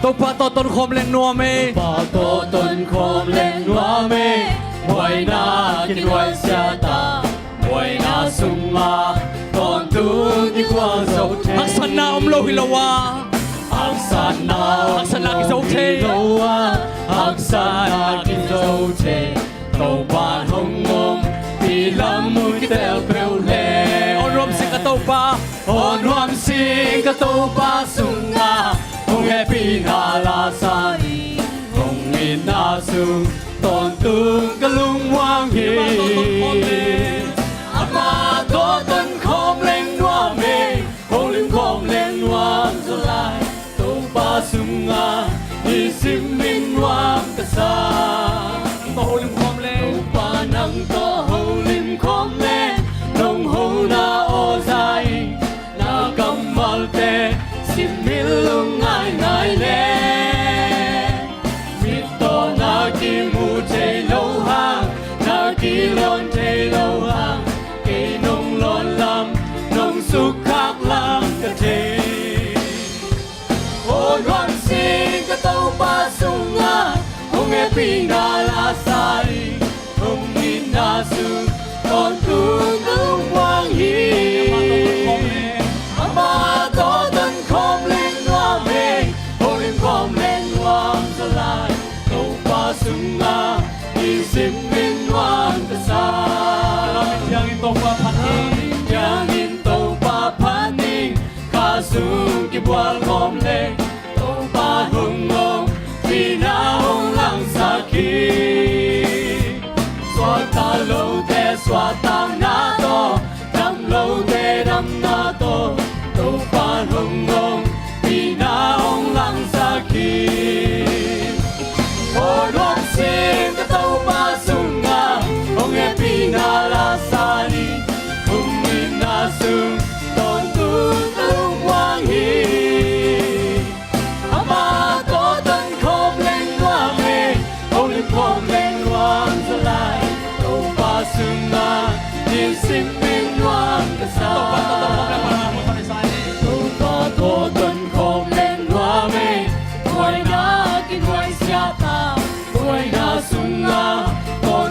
ตัวปลาตัวตนโคมเล่งนัวเม把多顿空灵罗美，为那见为下达，为那送马，当都的光手天。 ฮักษณาอมโลหิลาวา Aksana Aksana kisote Loa Aksana kisote Tàu bàn hồng ngôm Vì lâm mùi cái tèo bèo lê ออนรวมสิงกะโตปลา Hồn hoam sinh cái tàu ba sung nga Hồng nghe bì nà la sa đi Hồng nghìn na sung Tòn tương cái lung hoang hi Ama tố tân khom lên noa mê Hồng lim khom lên noa cho lại ba sung nga hi sim minh wang ka sa โตโหลิมความเล่ง pa nang to ho lim khom le nong ho na o sai na kamal te sim mil lung ngai ngai le mi to na ki mu te lo hang na ki lon te lo hang ke nong lon lam nong su khak lam ka te Hồn hoang sinh cái tàu ba sung nga Hồng nghe pin na la sai Hồng nhìn na sung Còn tương tương quang hi Ama to tân khom lên noa mê Hồng lên khom lên noang sa lai Tàu ba sung nga Hi sim min noang ta sa ยังอินโตปลาพันนี้ Yang in tàu ba paning Ka sung ki bual khom lên ba hùng ngông vì na hùng lăng sa khi xóa ta lâu te xóa tam na to đâm lâu te đâm na to tô ba hùng ngông vì na hùng lăng sa khi hồi loạn xin cái tàu ba sung nga hùng nghe pi na la sa đi hùng nhìn na sung tôn tương tương quang hi Ama to tân khom lên noa mê Hồng lim khom lên noang sa lai Tàu ba sung nga Nhìn sim min noang ka sa Tàu ba to tân khom lên noa mê Huay na kin huay siya ta Huay na sung nga Còn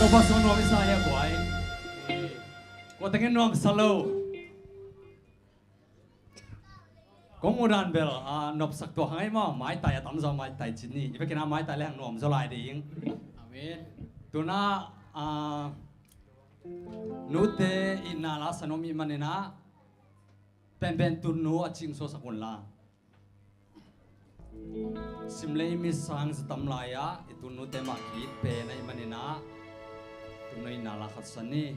ตัวภาษาโนมิสายกวยก็ตั้งแต่โนมสโลก็มูดันเบลนบสักตัวหายมาไม้ตายตั้มจะไม้ตายจินนี่อีกแค่น้าไม้ตายแรงโนมจะลายดีง อาเมน ตัวน่านูเตอินาลาสนมีมันนะเป็นตุนนูอจิงโซสักุลลาสิมเลมิสังสตัมลายะอิตุนูเตมาคิดเป็นไอมันนะตุนอินาลาขัดสันนี่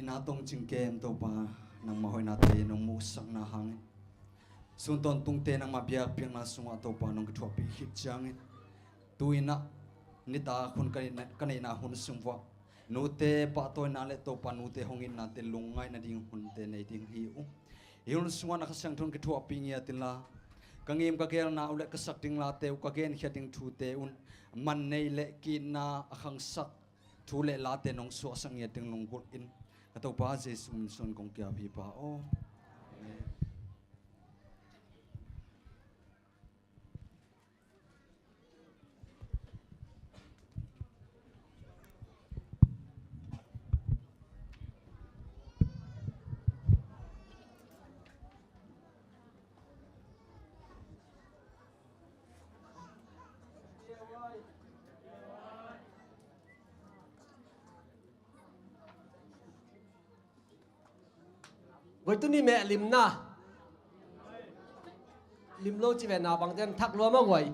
ina tong jingkem to pa nang mahoy na te nong musang na hangin sunton tung te nang mabiak piang na sunga to pa nong kthwa pi hit jangin tuina nita khun kanai na hun sumwa nu te pa toy na le to pa nu te hongin na te lungai na ding hun te nei ding hi u hiun sunga na khasang thon kthwa pi ngia tila kangim ka gel na ule ka sak ding la te ka gen hiating thu te un man nei le ki na akhang sak thu le la te nong so sang ya ting long kul in ka to pa jesu min son kong kya bi pa o với tôi đi mẹ lim na lim lô chỉ về nào bằng tiền thắc luôn mà vậy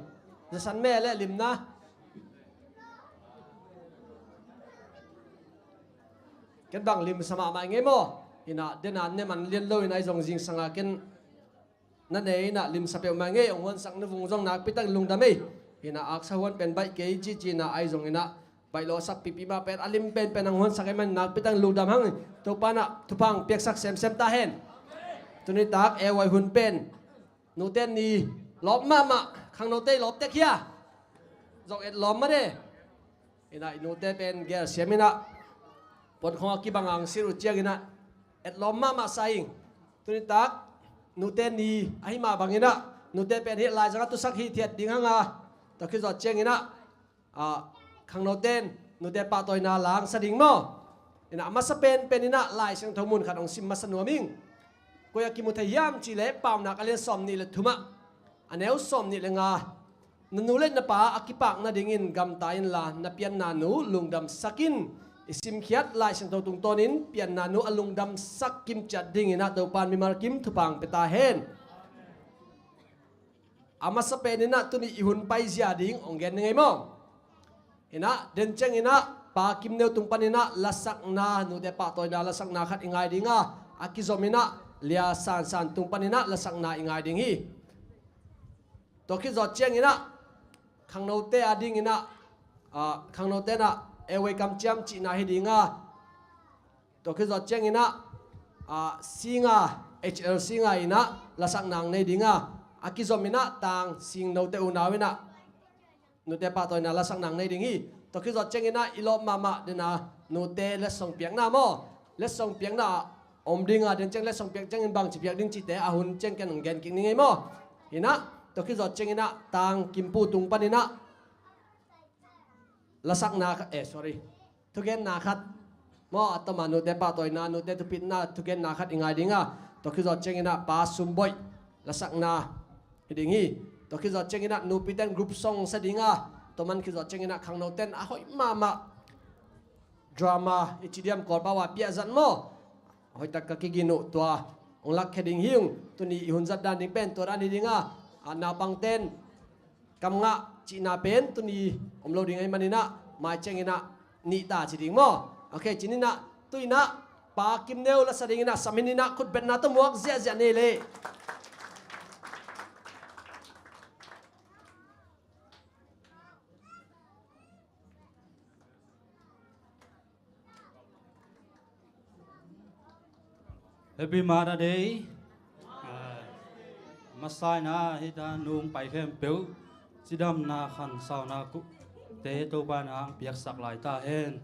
giờ sẵn mẹ lại lim na cái bằng lim sama mà nghe mò ina đến anh nem anh liên lôi này dòng riêng sang cái nãy đấy na lim sập mà nghe ông huân sang nó vùng dòng nạc pitang lung đam ina ác sa huân pen bay cái chi na ai dòng ina bay lo sak pipi ma pen alim pen ang huân sakay man nạc pitang lung đam hang to pa na thupang piak sak sem ta hen tu ni tak e wai hun pen nu ten ni lop ma khang no te lop te kia dọc et lom ma de ina nu te pen ger semina pon khong ki bangang siru chiang ina et lom ma saing tu ni tak nu ten ni ai ma bangina nu te pen hi lai janga tu sak hi thiat ding hanga to khi giọt chiang ina khang no ten nu te pa toy na lang sa ding mo ina ma sa pen ina lai sang thomun khat ong sim ma san nuaming ko ya ki mu thayam chi le pau na kalen som ni le thuma aneu som ni le nga nanu le na pa akipak na dingin gam tain la na pian na nu lungdam sakin isim khiat lai sang tho tung tonin pian na nu alungdam sak kim chat ding ina to pan mi mar kim thupang peta hen ama sa pen ina tu ni ihun pai zia ding ong gen ngai mo ina den cheng ina pa kim neu tung pan ina lasak na nu de pa toy na lasak na khat ingai dinga akizomina lia san tung panina lasak na ingai ding hi to khi giọt chiang ina khang no te ading ina khang no te na ewe kam cham chi na hi dinga to khi giọt chiang ina singa hl singa ina lasak nang nei dinga akizomina tang sing no te unawina nu te pa toy na lasak nang nei ding hi to khi giọt chiang ina ilo mama dena nu te le song piang na mo le song piang na om ding den cheng le song piang cheng bang chi piak ding chi te ahun cheng ken gen king ningai mo ina to khi giọt cheng ina tang kimpu tung panina lasak na sorry to gen na khat mo atama nu te pa toy na nu te tu pit na to gen na khat ingai dinga to khi giọt cheng ina pa sumboi lasak na hiding hi to khi giọt cheng ina nu piten group song sa dinga to man khi giọt cheng ina khang no ten a hoi mama drama ichidiam kor bawa pia zan mo hoi tak ka kiginu tua ong lak heading hiung tuni ihun zat dan ding pen tora ni dinga na pang ten kam nga chi na pen tuni omlo ding ai manina mai chengina ni ta chi ding mo okay chinina tuina pa kim neu la sadingina saminina khut ben na to muak zia ne le Happy Mother Day. Masai na hita nung pai khem peu. Sidam na khan sao na ku. Te to ban ang piak sak lai ta hen.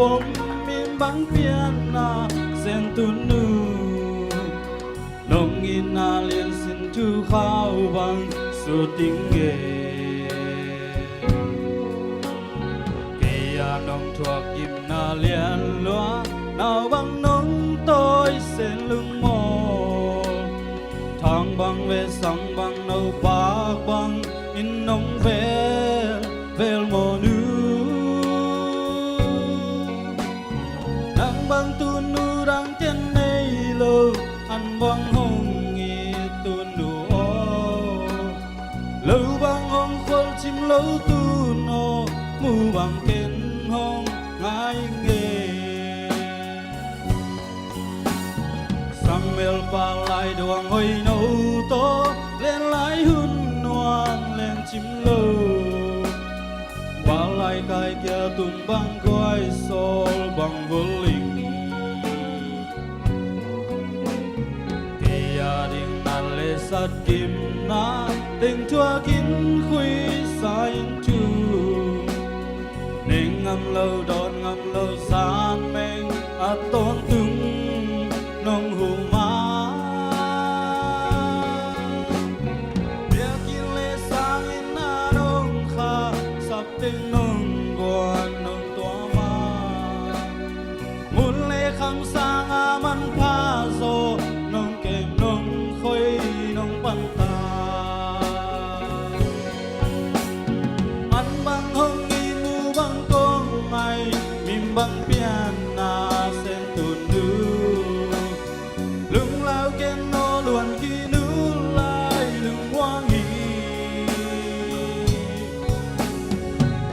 bom min bang piana sen tu nu nong in na lien sin tu khao bang su ting ge ke ya nong thuak kim na lien loa nào bang nong tôi sen lưng mò thang bang về sang bang nâu bạc bang in nong về vel mò nu nang bang tu nu rang ten nei lo an bang hong ngi tu nu o lo bang hong khol chim lo tu no mu bang ken hong ngai nge Samuel pa lai doang hoi no to lên lai hun noan lên chim lo pa lai kai kia tun bang koi sol bang voling kia ding nan le sat kim na tình chua kin khui sai chu nên ngâm lâu đón ngâm lâu san men a tôn tung nong hu ma bia kin le sang in na nong kha sap ting nong guan nong tua ma mun le kham sang a man pha zo nong kem nong khoi nong pan ta an bang hong ngi mu bang kong ai mim bang pian na sen tu nu lung lao ken no luan ki nu lai lung wang hi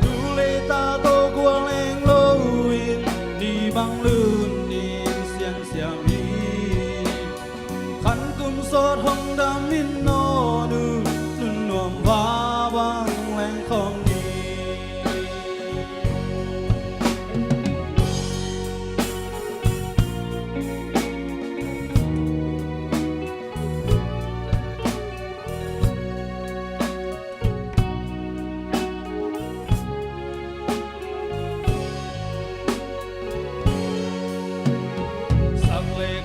tu le ta to kwa leng lo in ni bang lun in sian sia mi khan kum sot hong dam min no nu nun nuam va bang leng khom ni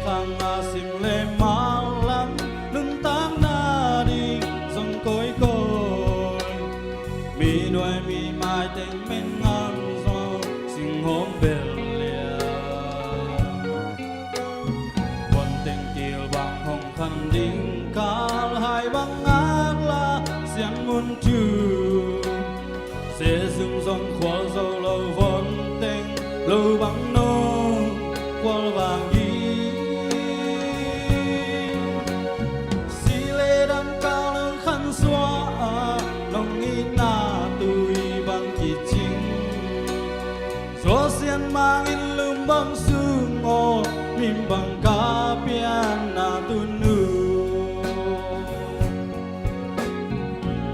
khang a sim le ma lam lưng tang na đi dòng cối cối mi nuôi mi mai tên men ngang gió sing hôm bel lia quân tình kiều bằng hồng khăn đinh cao hai băng ác la xiang muôn chu sẽ dùng dòng khóa dâu lâu vốn tình lâu băng nô qual vàng xiên mang in lum băng sương ô mim băng cá pian na tu nu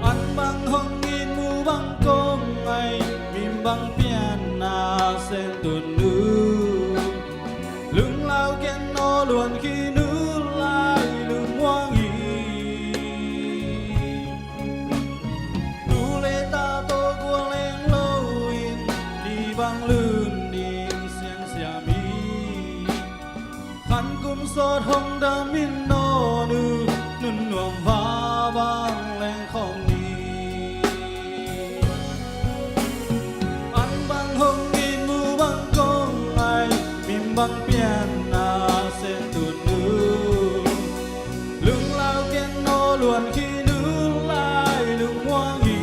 ăn băng hong in mu băng công ai mim băng pian na sen tu nu lưng lao ken no luan khi nu lai lưng hoang hi tu le ta to qua lên lâu in đi băng lưng sot hong da min no nu nun nuam va bang leng khom ni an bang hong in mu bang kong ai mim bang pian na sen tu nu lung lao ken no luan khi nu lai lung hoang hi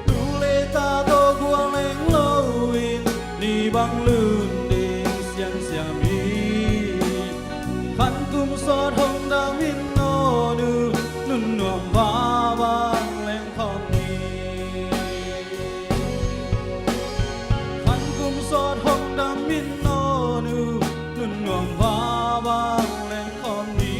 tu le ta to guang leng lo in ni bang lun khăn kum sot hong da min no nu nun nuam va bang leng khom ni khăn kum sot hong da min no nu nun nuam va bang leng khom ni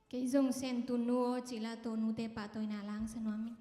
cái dòng sen tu nua chỉ là tu nu te pa tôi na lang sa noami.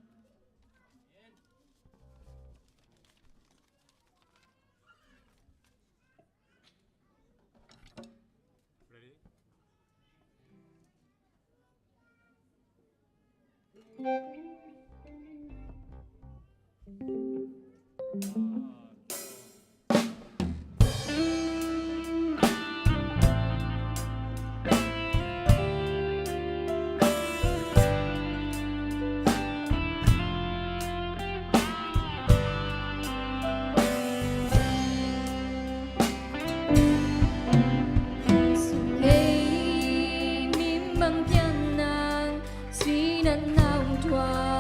Ngày mim băng chân nàng suy nan nào thoa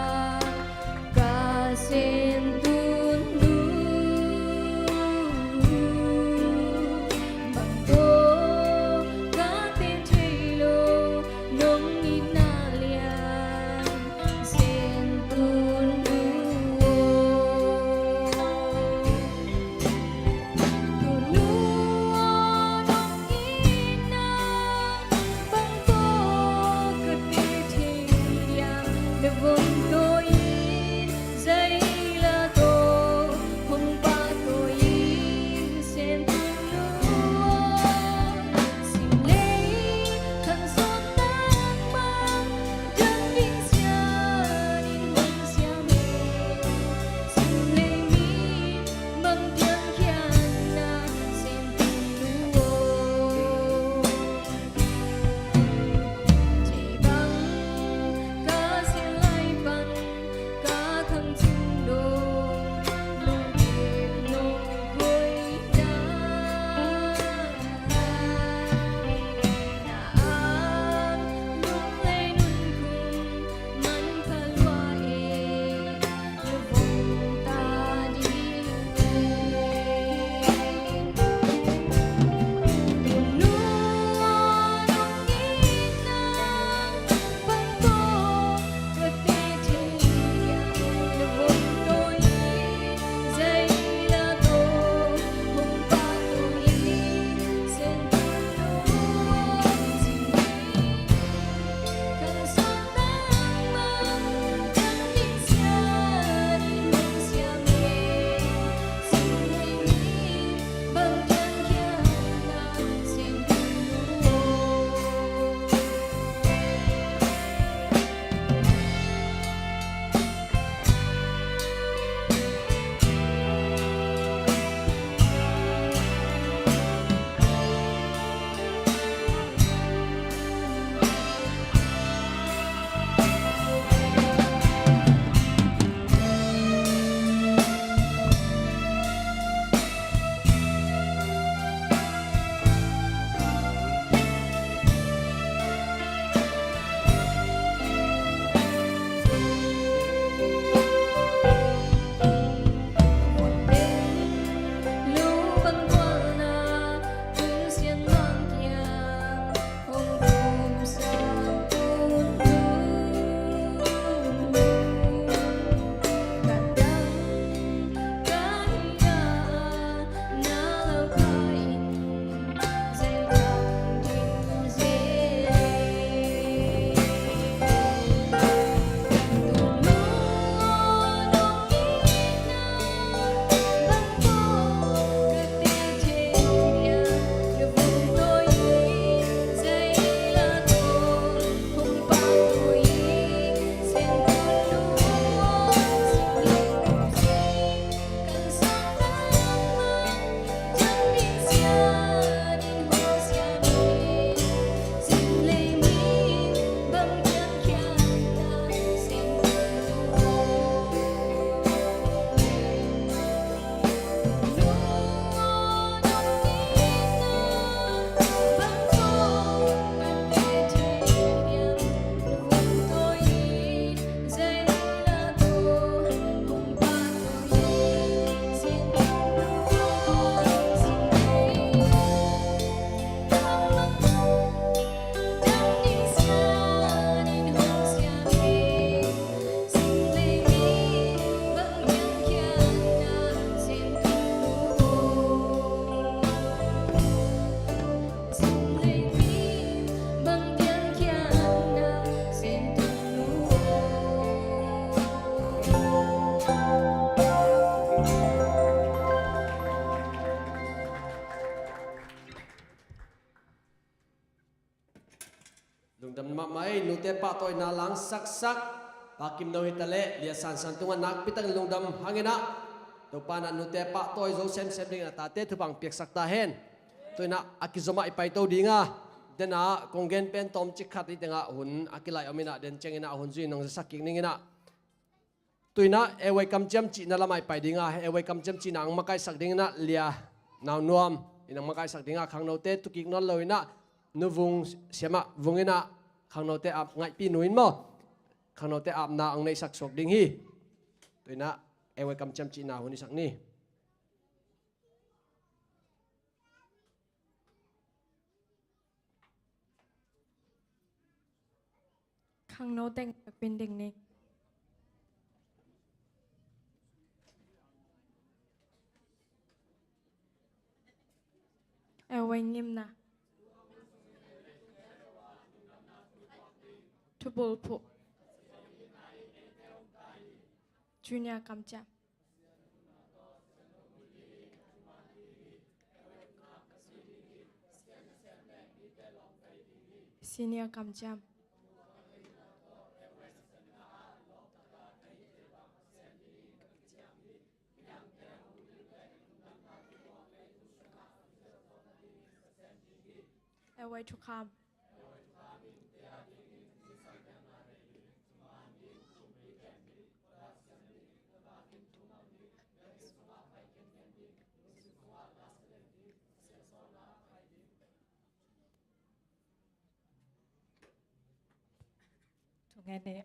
lung dam ma mai nu te pa toy na lang sak sak pa kim no hitale lia san san tunga nak pitang lung dam hangena to pa na nu te pa toy zo sem sem ding ta te thu bang piak sak ta hen toy na akizoma ipai to dinga dena kongen pen tom chi khat ni tenga hun akilai amina den chengina hun zui nong saking ningina tuina ewai kam jam chi na lamai pai dinga ewai kam jam chi nang makai sak dingna lia naw nuam inang makai sak dinga khang no te tukik non loina nuvung siama vungina khang no te ap ngai pi nuin mo khang no te ap na ang nei sak sok ding hi tuina ewai kam jam chi na huni sak ni khang no teng pin ding ni away ngim na tubul pu junior kamcha senior kamcha away to come Ngene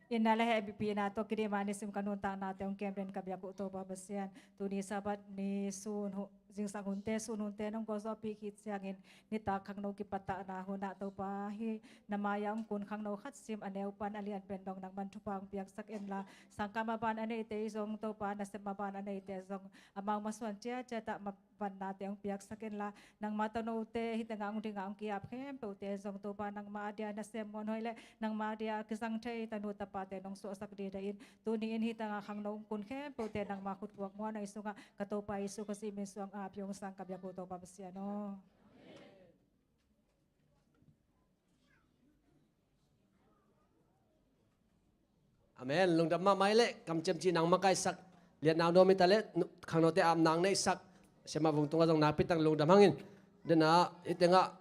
inala he bipi na to kiri mani sim kanun ta na te ong kemren kabya ko to babasian tu ni sabat ni sun jing sang hunte sun hunte nong ko so pi khit siangin ni ta khang no ki pata na huna to pa hi namaya ong kun khang no khat sim aneu pan alian pen dong nang man thupang piak sak en la sangkama ban ane te zong to pa na sem ban ane te zong amang maswan cha cha ta ma pan na te ong piak sak en la nang mata no te hitangang dingang ki ap khem pe te zong to pa nang ma dia na sem mon hoile nang ma dia kisang thei tanu ta pa te nong so sak di da in tu ni in hitanga khang no kun khem pe te nang ma khut buak mo na isunga ka to pa isu ka si min suang ap yung sang kabya ko to pa pasiano amen lung dam ma mai le kam chem chi nang makai sak lian naw no mi ta le khang no te am nang nei sak sema vung tunga jong na pitang lung dam hangin dena itenga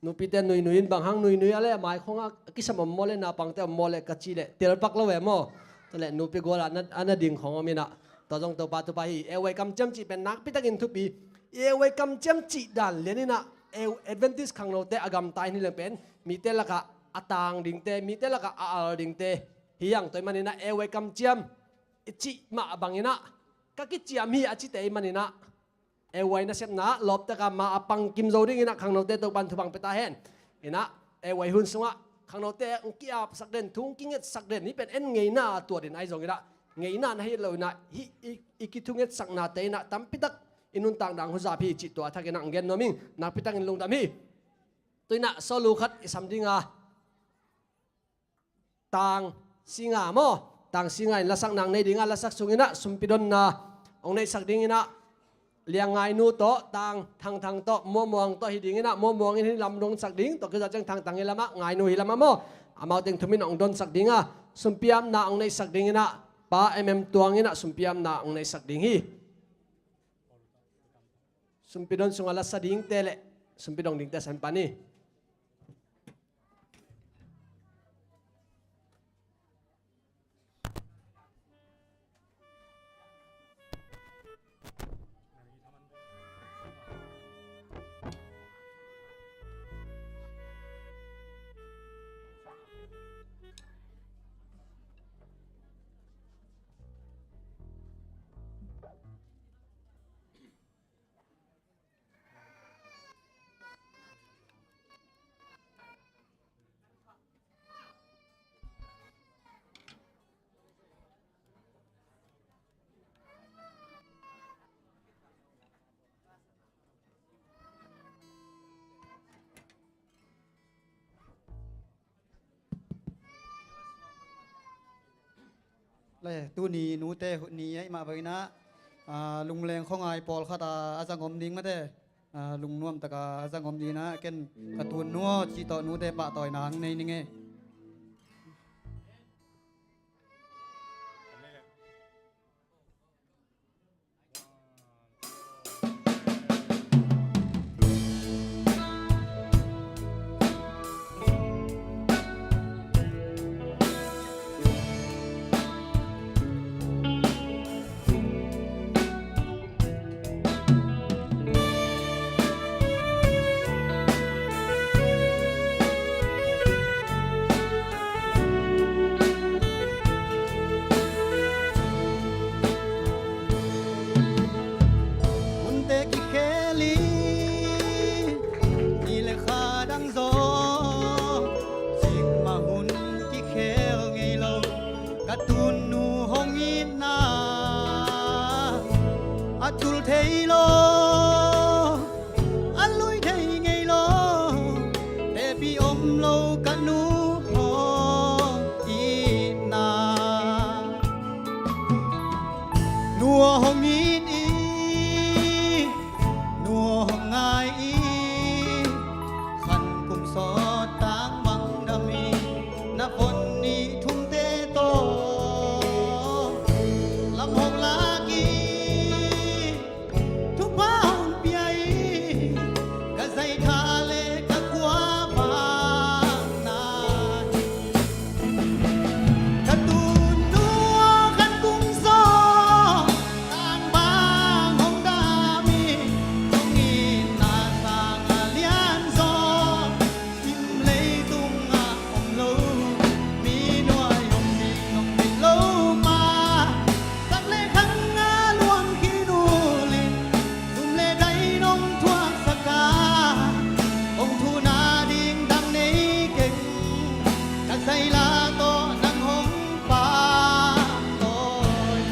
nu piten nui nuin bang hang nui nui ale mai khonga kisam mole na pangte mole kachi le tel pak lo we mo tale nu pe gola ana ding khong mi na to jong to pa tu pa hi e wai kam chem chi pen nak pitang in thu pi e wai kam chem chi dan le ni na e advantage khang no te agam tai ni le pen mi te la ka atang ding te mi te la ka al ding te hiang toy manina e wai kam chem chi ma bangina ka ki chiam hi achi te manina e wai na sep na lop ta ka ma apang kim zo ding ina khang no te to ban thu bang peta hen ina e wai hun sunga khang no te ong ki ap sak den thung kinget sak den ni pen en ngei na tua din ai zong ina ngei na na hi lo na hi ikithunget sak na te na tam pitak inun tang dang hu za phi chi to thak ina ngen no ming na pitang in lung dam hi tuina solu khat isam dinga tang singa mo tang singa la sak nang nei dinga la sak sungina sumpidon na ong nei sak ding ina liang ngai nu to tang thang thang to mo muang to hi ding ina mo muang in lam dong sak ding to ka jang thang tang lama ngai nu hi lama mo amau teng thumin ong don sak dinga sumpiam na ong nei sak ding ina pa tuang ina sumpiam na ong nei sak ding hi sumpidon sungala sa ding tele sumpidong ding te san pani le tu ni nu te ni ai ma vai na lung leng khong ai pol khata a jang om ding ma de ลุงน่วมตะกาสังคมดีนะเกินกระตูนนัวจีต่อนูเตปะต่อยนางในนี่ไง มุนเตกิเคลีนี่เลขาดังโซจิกมาหุ่นกิเคลไงเรากระตุนนูหงอินาอัตุลเทโลอัลลุยเทไงโลเตปีอมโลกันนูหงอินานัวหงอินอีนัวหงไงอีขันกุมสอดตางบังดามีนับคนนี้ทุ่มเตโตลำหงลากีทุกบ้านเปียกะใส่ทาเลกะขวาบางนากระตูนนัวกันกุมสอตางบางหงดามีตรงนี้นาสางอาเลียนโซทิมเลยตุงอาอมโลมีนัวยมมีนมมีโลมาสักเลขังอาลวงขี้นูลินตุมเลไดนมทวงสกาองทูนาดิ่งดังในเก่งกักใส่ลาโตนังหงป่าโตย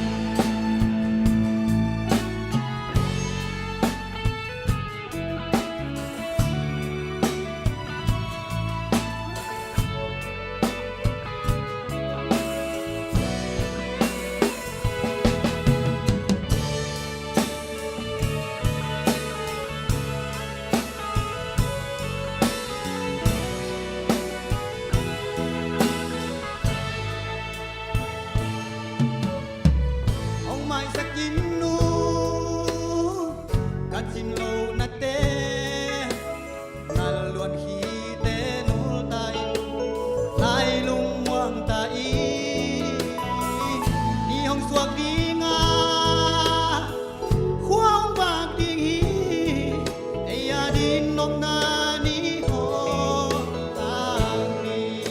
ông mai sắc chín nu cắt chín lâu nát tê nal luan khi tê nu tai lai lung muang tai ni hong suak đi nga khoang bạc đi hi ai ya đi nong na ni ho tang ni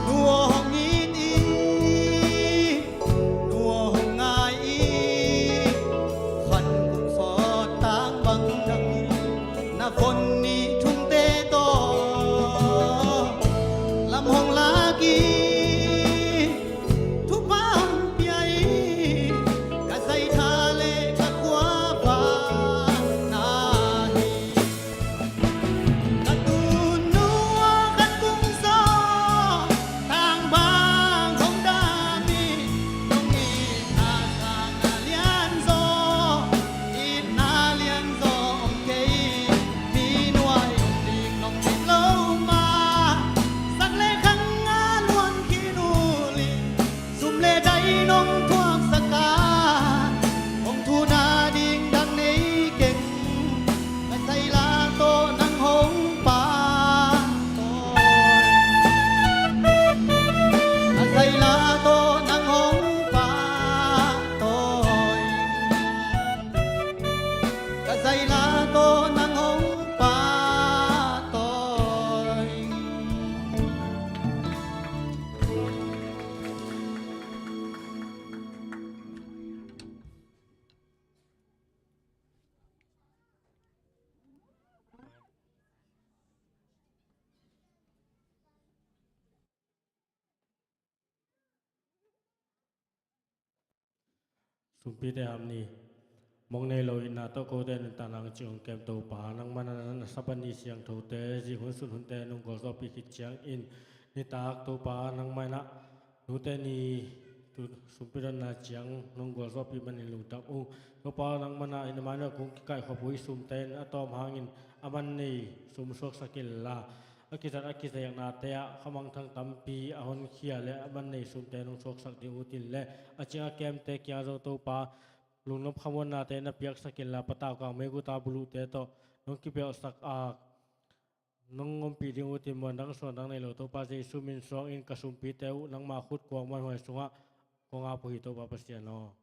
đua hong ni đi đua hong ngai khăn cùng phó tang băng đằng na phôn ni thung tê to làm hong lá kỳทุกบ้านเปียกะใส่ทาเลกะขวาบางนาฮีกะตูนนัวกันกุมซอทางบางของดามีตรงนี้นาสางอาเลียนโซอีนาเลียนโซองเกยมีหน่วยองดีงน้องติดโลมาสักเลขังอาลวนขี้นูลิ ซุมเลใดนงทวงสกาองทูนาดิ่งดังในเก่งกะใส่ลาโตนังหงป่าโตยกะใส่ลาโตนังหงป่าโตยกะใส่ลาโตนังหงป่าโตย สุปีเตหามนีมองในโลอินาโตโกเตนตานังจงเกมโตปานังมันนันสับนีเสียงโทเตจิหุนสุนหุนเตนุงกอลซอปิคิดเชียงอินนิตากโตปานังไม่นะนูเตนีตุ tu sumpiran na chiang nong gol so pi manin lu tak u to pa nang mana in mana kung kai khopui sum ten atom hangin aman nei sum sok sakil la akisa yang na te khamang thang tampi ahon khia le aman nei sum ten nong sok sak di util le achia kem te kya zo to pa lungnop khamon na te na piak sakil la pataw ka me gu ta bulu te to nong ki pe sak a nong ngom pi ding util mon dang so dang nei lo to pa je sumin song in ka sum pi teu nang ma khut kwang man hoi sunga ko nga pu hi to pa pasian no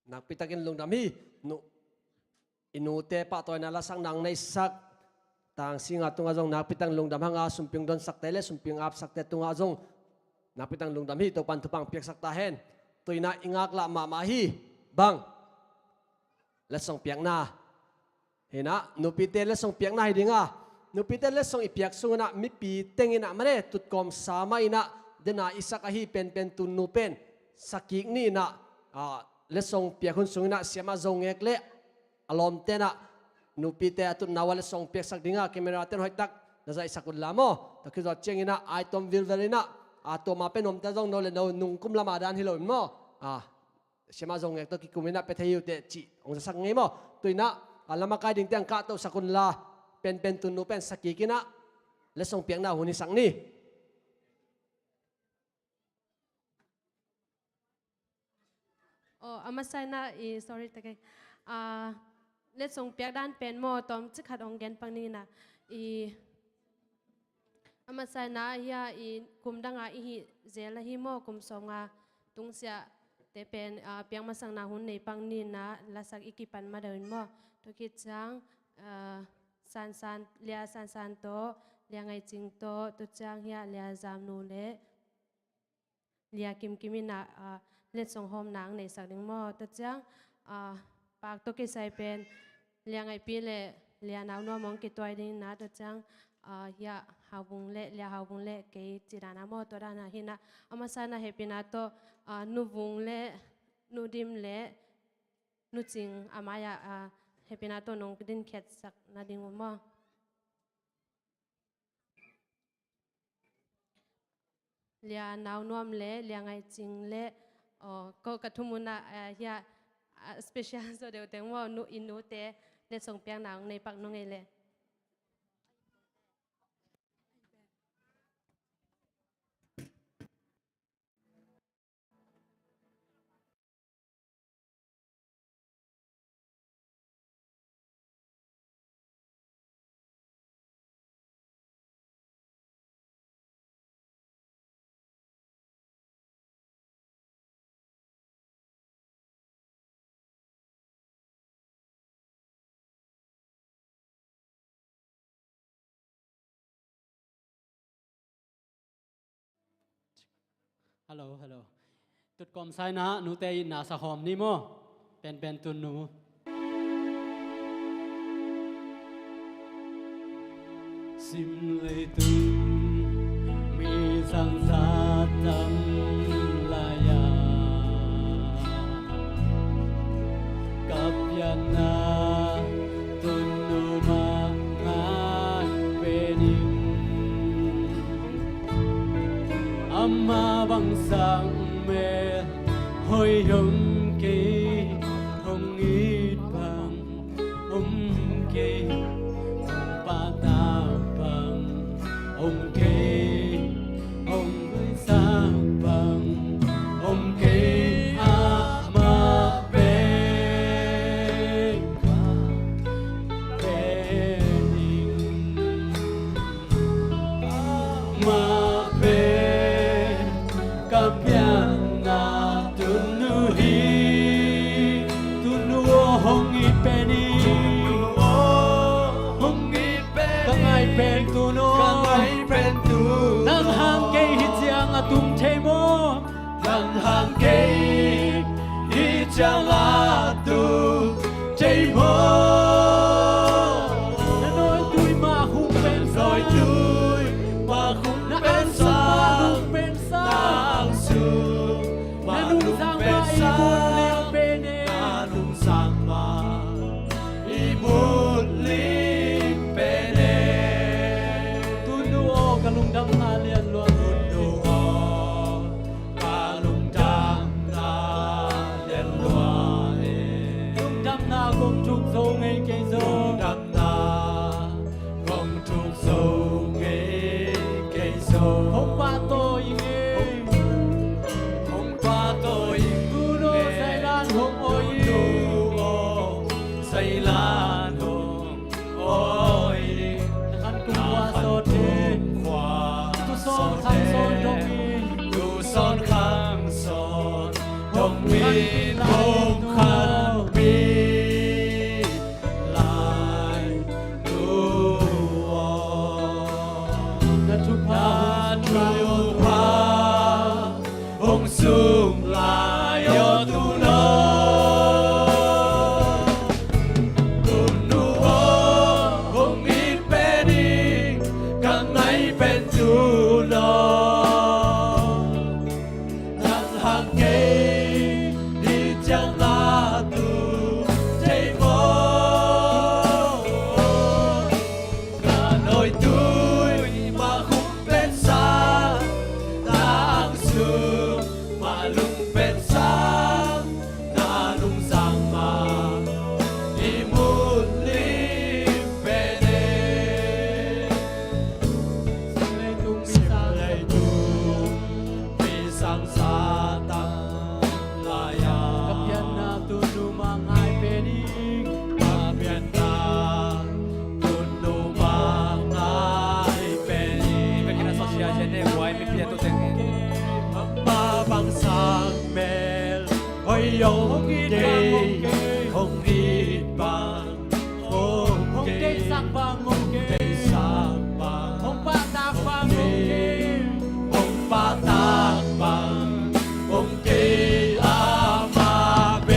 nak pitakin lung dam hi nu inu te pa toy na lasang nang nei sak tang singa tunga jong nak pitang lung dam hanga sumping don sak tele sumping ap sak te tunga jong nak pitang lung dam hi to pan tupang piak sak ta hen toina ingak la ma hi bang lesong piak na hena nu pite lesong piak na hi dinga nu pite lesong ipiak sungna mi pi tengina mare tutkom sama ina dena isak hi pen tun nu pen sakik ni na lesong piak hun sungna siama zong ekle alom tena nu pite atut nawa lesong piak sak dinga kamera ten hoi tak nazai sakut lamo takizo chengina item vilverina ato mapen om ta jong no le no nung kum lama dan hilon mo siama zong ek to ki kumina pe theu te chi ong sak ngei mo tuina alama kai ding tang ka to sakun la pen tun nu pen sakikina lesong piak na huni sang ni amasai na sorry tagay lesong piak dan pen mo tom chikhat ongen pangni na amasai na ya kumdanga hi zela hi mo kumsonga tungsia te pen piang masang na hun nei pangni na lasak ikipan madarin mo to kichang san lia san to lia ngai ching to chang ya lia jam nu le lia kimina lesong hom nang nei sak ding mo to chang pak to ki sai pen lia ngai pi le lia naw no mong ki toy ding na to chang ya habung le ke chirana mo to dana hina amasana hepina to nu vung le nu dim le nu ching amaya hepina to nong din khet sak na ding mo lia naw nom le lia ngai ching le ko kathumuna ya special so de teng mo nu inu te le song piang nang nei pak no ngei le hello tut kom sai na nu te na sa hom ni mo pen tun nu sim le tu mi sang sa tam la ya kap ya na tun nu ma nga pening amma bang sang me hoi hong ki hong ít bằng hong ki hong pa ta bằng hong ki hong sa bằng hong ki ma be ma be kapiana tunu hi tunu hong i peni hong i pen kangai pen tunu nang hang ke hi chiang atum themo nang hang ke hi chiang atum themo nói tôi mà hung bên rồi tôi mà hung bên sang bên sang sương mà nung sang mà ibut liu bene nung sang mà ibut liu ดูสอนข้างสอนจงมีคงคันมีลายดูวอนนัทุพาองสุมลายอตุโนกุนูโอคงมีเป็นอีกังไงเป็นจูโนนังหักเกดีจังอาตูเทโมนาหน่อยตุยมาคุ้มเป็นสาตางสูมาลุงเป็นสามนาลุงสั่งมาอิมุลิเป็นเอสิเลยตุมีสังสาตังลายากับยันนาตุนุมังไอเป็นอีกกับยันนาตุนุมังไอเป็นอีกเป็นการสอดเสียเจเนไว้ไม่เพียงตัวเองมาบังสังเมลหอยยงเกคงอีบังโงเกสักบังโงเกสักบังหงปาตากบังโงเกหงปาตากบังโงเกอามาเบ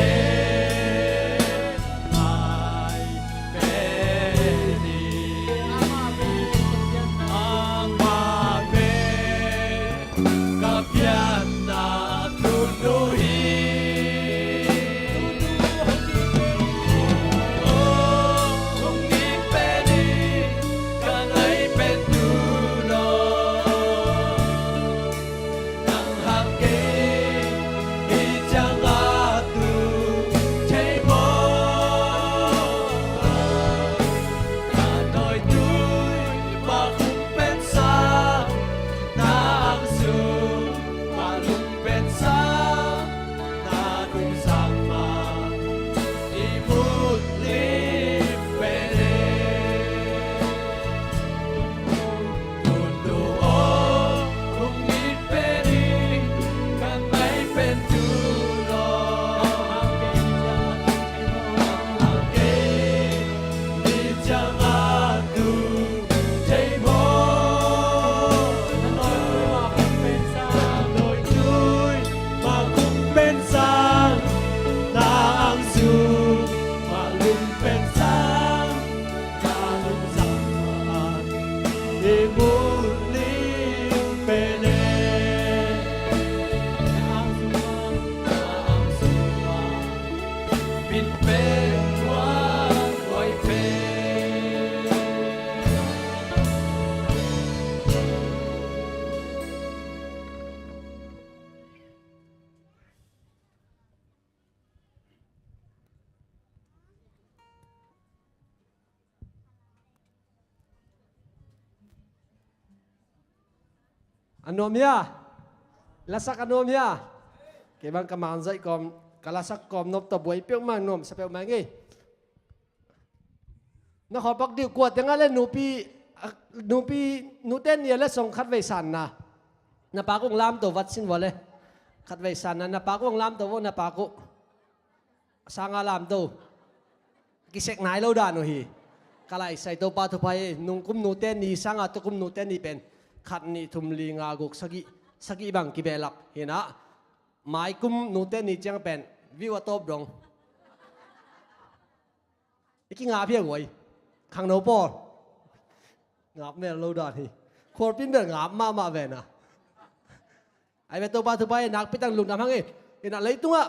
ไอเบนีอามาเบกับยันนาตุนุฮีโอ้คงมีเป็นอีกังไงเป็นตูโนนังหักเกอีจังอาตูเทโมนาหน่อยตุยมาคุ้มเป็นสามนางสูมาลุงเป็นสามนาดุงสั่งมาอิมุลิเป็นเอตุนูโอคงมีเป็นอีกังไงเป็นตูโนหักเกดีจังอาตูเทโมน้อยตุยมาคุ้มเป็นสามนางสูมาลุงเป็นสามนาลุงสั่งมาอิมุลิเป็นเอนางสูมาบินเป็นว่าคอยเป็น anomia lasak anomia ke bang kaman zai kom kalasak kom nop to boi pek mang nom sapel mangi na khopak di kuat yang ale nupi nuten ya le song khat vei san na pa kong lam to wat sin wale khat vei san na pa kong lam to wo na pa ko sanga lam to kisek nai lo da no hi kalai sai to pa to pai nung kum nuten ni sanga to kum nuten ni pen khat ni thum li nga guk sagi bang ki belak hina mai kum nuten ni chang pen viwa top dong iki nga phia goi khang no po ngap me lo da hi khor pin be ngap ma ve na ai be to pa thu pai nak pitang lung nam hang e hina leitunga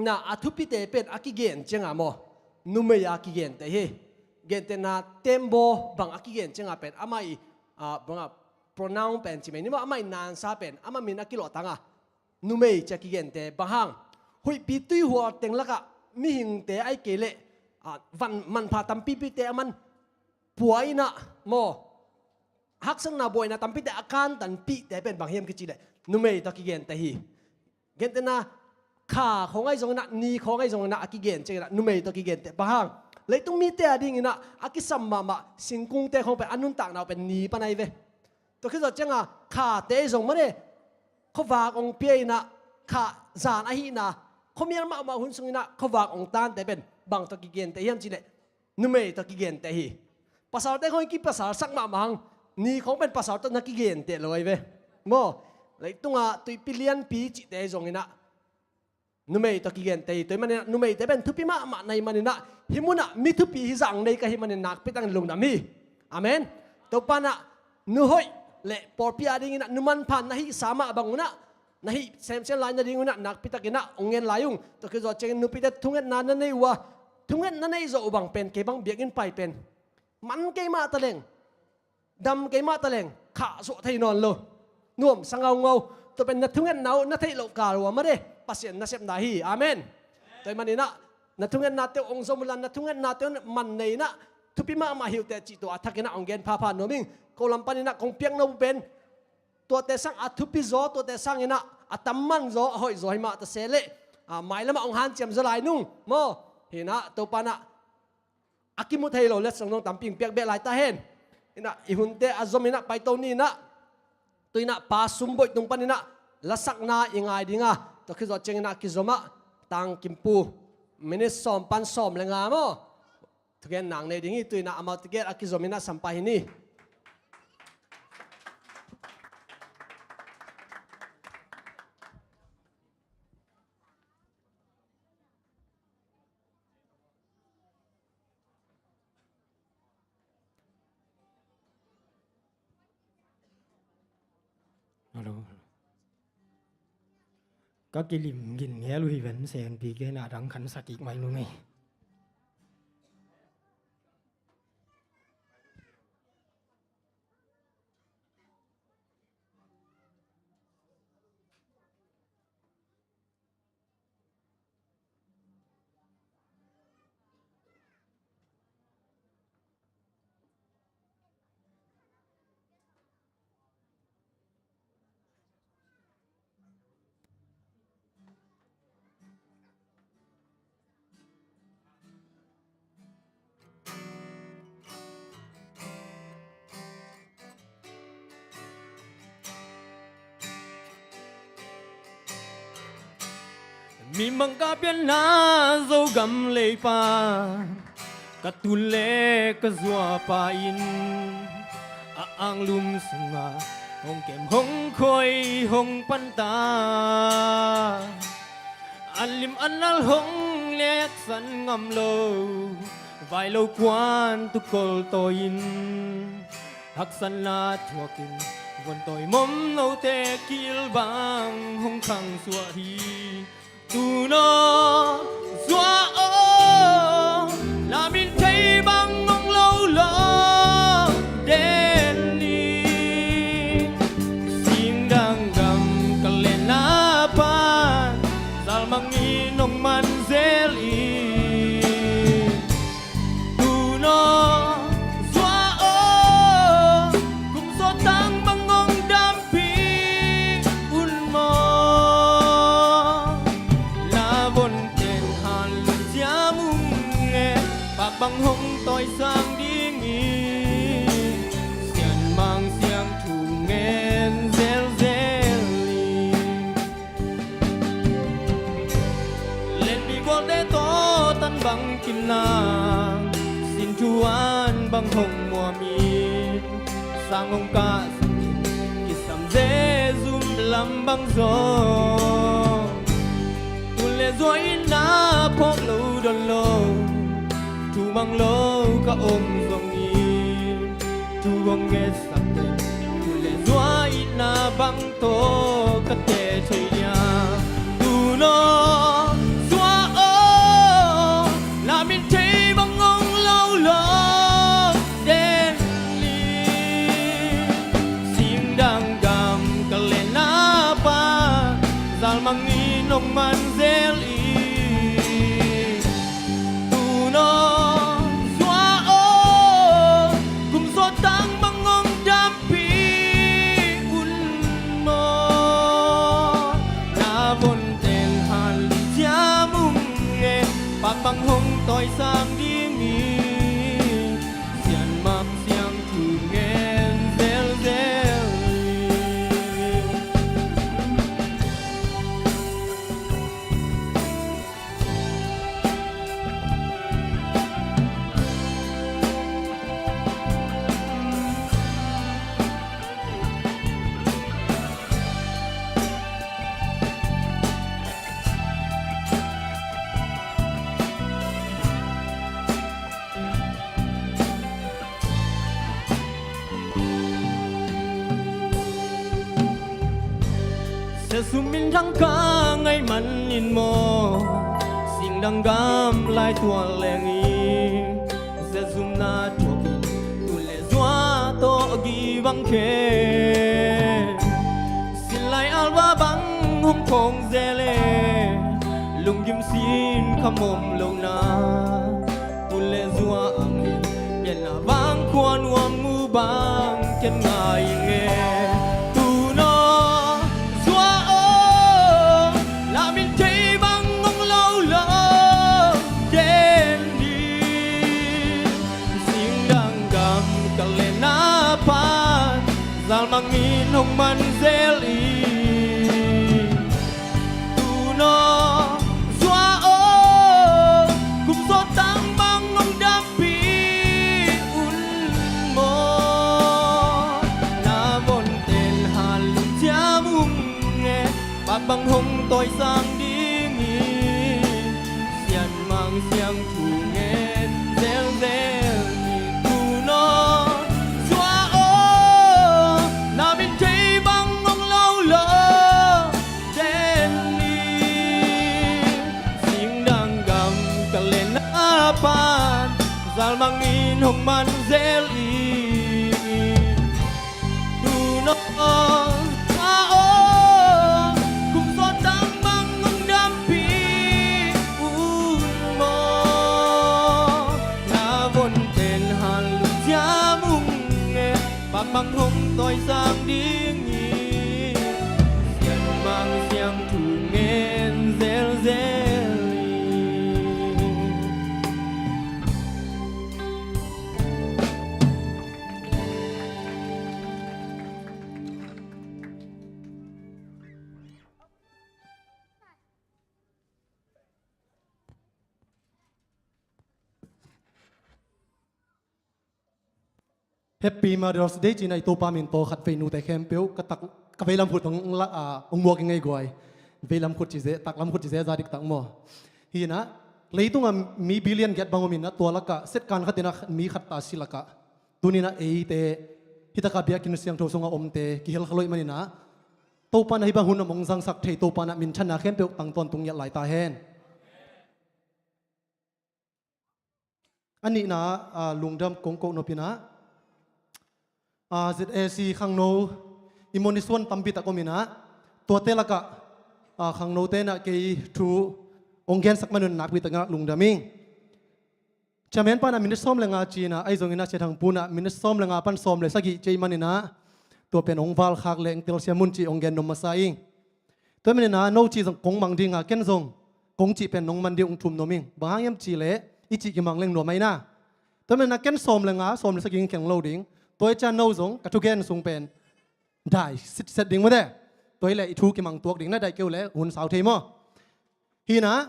na athupi te pen akigen chenga mo nume ya akigen te he gen te na tembo bang akigen chenga pen amai banga pronoun pen chi me ni ma amai nan sa pen ama min akilo tanga nume chakigen te bahang hui pi tui huwa teng laka mi hing te ai kele van man pha tampi pi te aman puaina mo haksang na boy na tampi te akan tan pi te pen bang hiam ki chi le nume takigen te hi gen te na kha khongai jong na ni khongai jong na akigen che na nume takigen te bahang leitung mi te ading ina akisam ma singkung te khong pe anun tak na pen ni panai ve ตัวคือจังอ่ะขาเตะส่งมาเนี่ยเขาฝากองเปียนะขาจานอาหินะเขามีมาหุ่นส่งนะเขาฝากองตานแต่เป็นบางตะกี้เกนแต่ยังจีเนี่ยนุ่มเอตะกี้เกนแต่ฮีภาษาแต่เขากี่ภาษาสักมามังนี่เขาเป็นภาษาตะนักกี้เกนแต่เลยเว้ยโม่เลยตัวอ่ะตัวพิเลียนปีจิแต่ส่งนะนุ่มเอตะกี้เกนแต่ตัวมันเนี่ยนุ่มเอแต่เป็นทุบปีมาในมันนะหิมุนะมีทุบปีสั่งในก็หิมันเนี่ยนักไปตั้งลงน้ำมีอาเมนตัวปานะนุ่ยle porpia ding na numan phan nahi sama banguna nahi sem line na ding na nak pitakina ongen layung to ke zo cheng nu pitat thunget na na nei wa thunget na nei zo bang pen ke bang biakin pai pen man ke ma taleng dam ke ma taleng kha so thai non lo nuam sangau ngau to pen na thunget nau na thai lo ka wa ma de pasien na sep na hi amen toy manina na thunget na te ong zo mulan na thunget na te man nei na thupi ma hiu te chi to athakina ongen pha pha no ming ko lampan ina kong piang no ben to te sang athupi zo to te sang ina atamman zo hoi zo hi ma ta sele mai lama ong han chem zo lai nung mo hina to pana akimu thai lo let sang nong tamping piak be lai ta hen ina ihun te azom ina pai to ni na to ina pa sumboi tung pan ina lasak na ingai dinga to khi zo cheng ina kizoma tang kimpu minis som pan som lenga mo tugen nang ne dingi to ina amau tiget akizomina sampah ini alo các cái lim gìn nghe lui vẫn xem bị cái nào đang khẩn sạc kịch mày luôn nghe mi mang ka pian na zo gam le pa ka tu le ka zua pa in ang lum sunga hong kem hong khoi hong pan ta an lim an al hong lek san ngam lo vai lo quan tu kol to in hak san la thua kin von toy mom no te kil bang hong khang suwa hi tu no zua o la min thấy bang ngong lâu lo đến đi xin đang gầm cả lên na pan zal mang ni nong man zeli tu no zua o kum so tang bang ngong dam pi un mo bang hong tôi sang đi nghỉ xian mang xiang thủ nghen zel zel lên bị con đế to tan bang kim nàng xin chu an bang hong mùa mi sang ông ca kì sam dễ zoom lam bang gió tu lệ dối na phong lâu đồn lâu tu mang lo ka om zong in tu gong nghe sắc tên tu le doa na bang to ka te choi nya tu no doa o la min thấy bang ngong lâu lo đến li sim đang gam ka le na pa zal mang ni nong man zel i tu no bang hong tôi sang đi nghỉ xian mam xiang thu nghen zel zel sum min thang ka ngay man in mo sing dang gam lai tua leng i se sum na thua bin tu le zua to gi bang khe sin lai alwa bang hong kong zele lung kim sin khamom lo na tu le zua ang li yen na bang kwan wam mu bang ken ngai nge tu no zua o la min thei bang ngong lo lo ken di sing dang gam ka le na pan zal mangin hong man zel i tu no zua o kum so tang bang ngong dam pi un mo na mon ten han lung chia mung nghe bak bang hong toi sang ding i sian mang siang thu nghe zel zel ni tu no zua o na min thei bang ngong lâu lo den ni sing dang gam ka le na pan zal mang in hong man zel i tu no zua o kum so tang bang ngong dam pi un mo na von ten han lu chia mung nghe bak bang hong toi sang ding i sian mang siang thu nghe zel zel i Happy Mother's Day chỉ này tô pa min to khát về nu tại khem piu cái tắc cái về làm phút ông mua cái ngày gọi về làm phút chỉ dễ tắc làm phút chỉ dễ ra được tắc mò hi na lấy tung mi billion get bang min na tua laka set kan khát na mi khát ta silaka tu ni na ei te hita ka bia kin siang tho songa om te ki hel khaloi mani na to pa na hi bang hun mong sang sak thei to pa na min chana khem piu tang ton tung ya lai ta hen ani na lungdam kong ko no pina ZAC khang no imoniswan tampi ta komina to te laka khang no te na ke thu onggen sakmanun nakwi ta nga lungdaming chamen pa na min som lenga china ai zongina che thang puna min som lenga pan som le sagi chei manina to pen ongwal khak leng tel siamun chi onggen no masaing to menina no chi jong kong mang dinga ken zong kong chi pen nong man di ong thum noming bahangem chi le ichi ki mang leng no mai na to menina ken som lenga som le sagi keng loading tôi cha nâu giống cả thu gen sung pen đại set đỉnh mà đấy tôi lại thu cái măng tuộc đỉnh này đại kêu lẽ hun sao thế mà hi na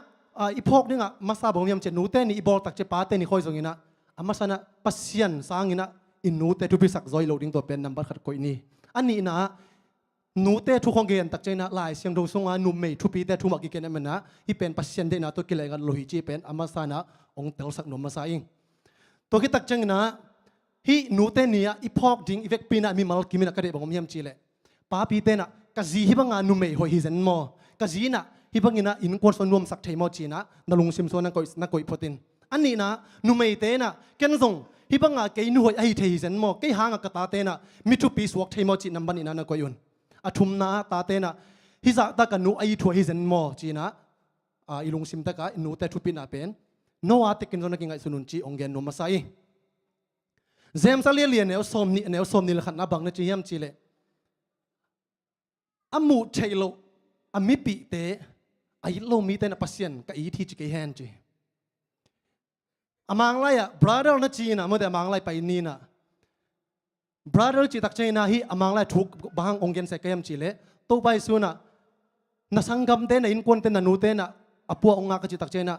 ipok đỉnh à masa bông yam chen nụ tên ni bol tak che pa tên ni khoi giống ina masa na pasien sang ina in nụ tên thu pi sak zoi loading to pen number khat koi ni ani na nụ tên thu khong gen tak che na lai siang do sung a nụ mei thu pi tên thu mak ki ken em na hi pen pasien de na to kilai gan lohi chi pen masa na ong tel sak no masa ing to ki tak chang na hi nu te nia ipok ding ivek pina mi mal kimina kare bangom yam chile pa pi te na ka zi hi banga nu mei hoi hi zen mo ka zi na hi bangina in kon son nuam sak thei mo china nalung sim so na koi photin ani na nu mei te na ken zong hi banga ke nu hoi ai thei zen mo ke hanga ka ta te na mi thu pi suak thei mo chi namban ina na koi un athum na ta te na hi za ta ka nu ai thu hi zen mo china ilung sim ta ka nu te thu pi na pen no a te ken zona ki ngai sunun chi onggen no masai Zem sa lian neo som ni la khat na bang na chi yam chi le amu thailo ami pi te ai lo mi te na pasien ka i thi chi ke hen chi amang lai brother na chi na mo de amang lai pai ni na brother chi tak chai na hi amang lai thuk bang onggen se kem chi le to bai su na sangam te na in kon te na nu te na apua onga ka chi tak chai na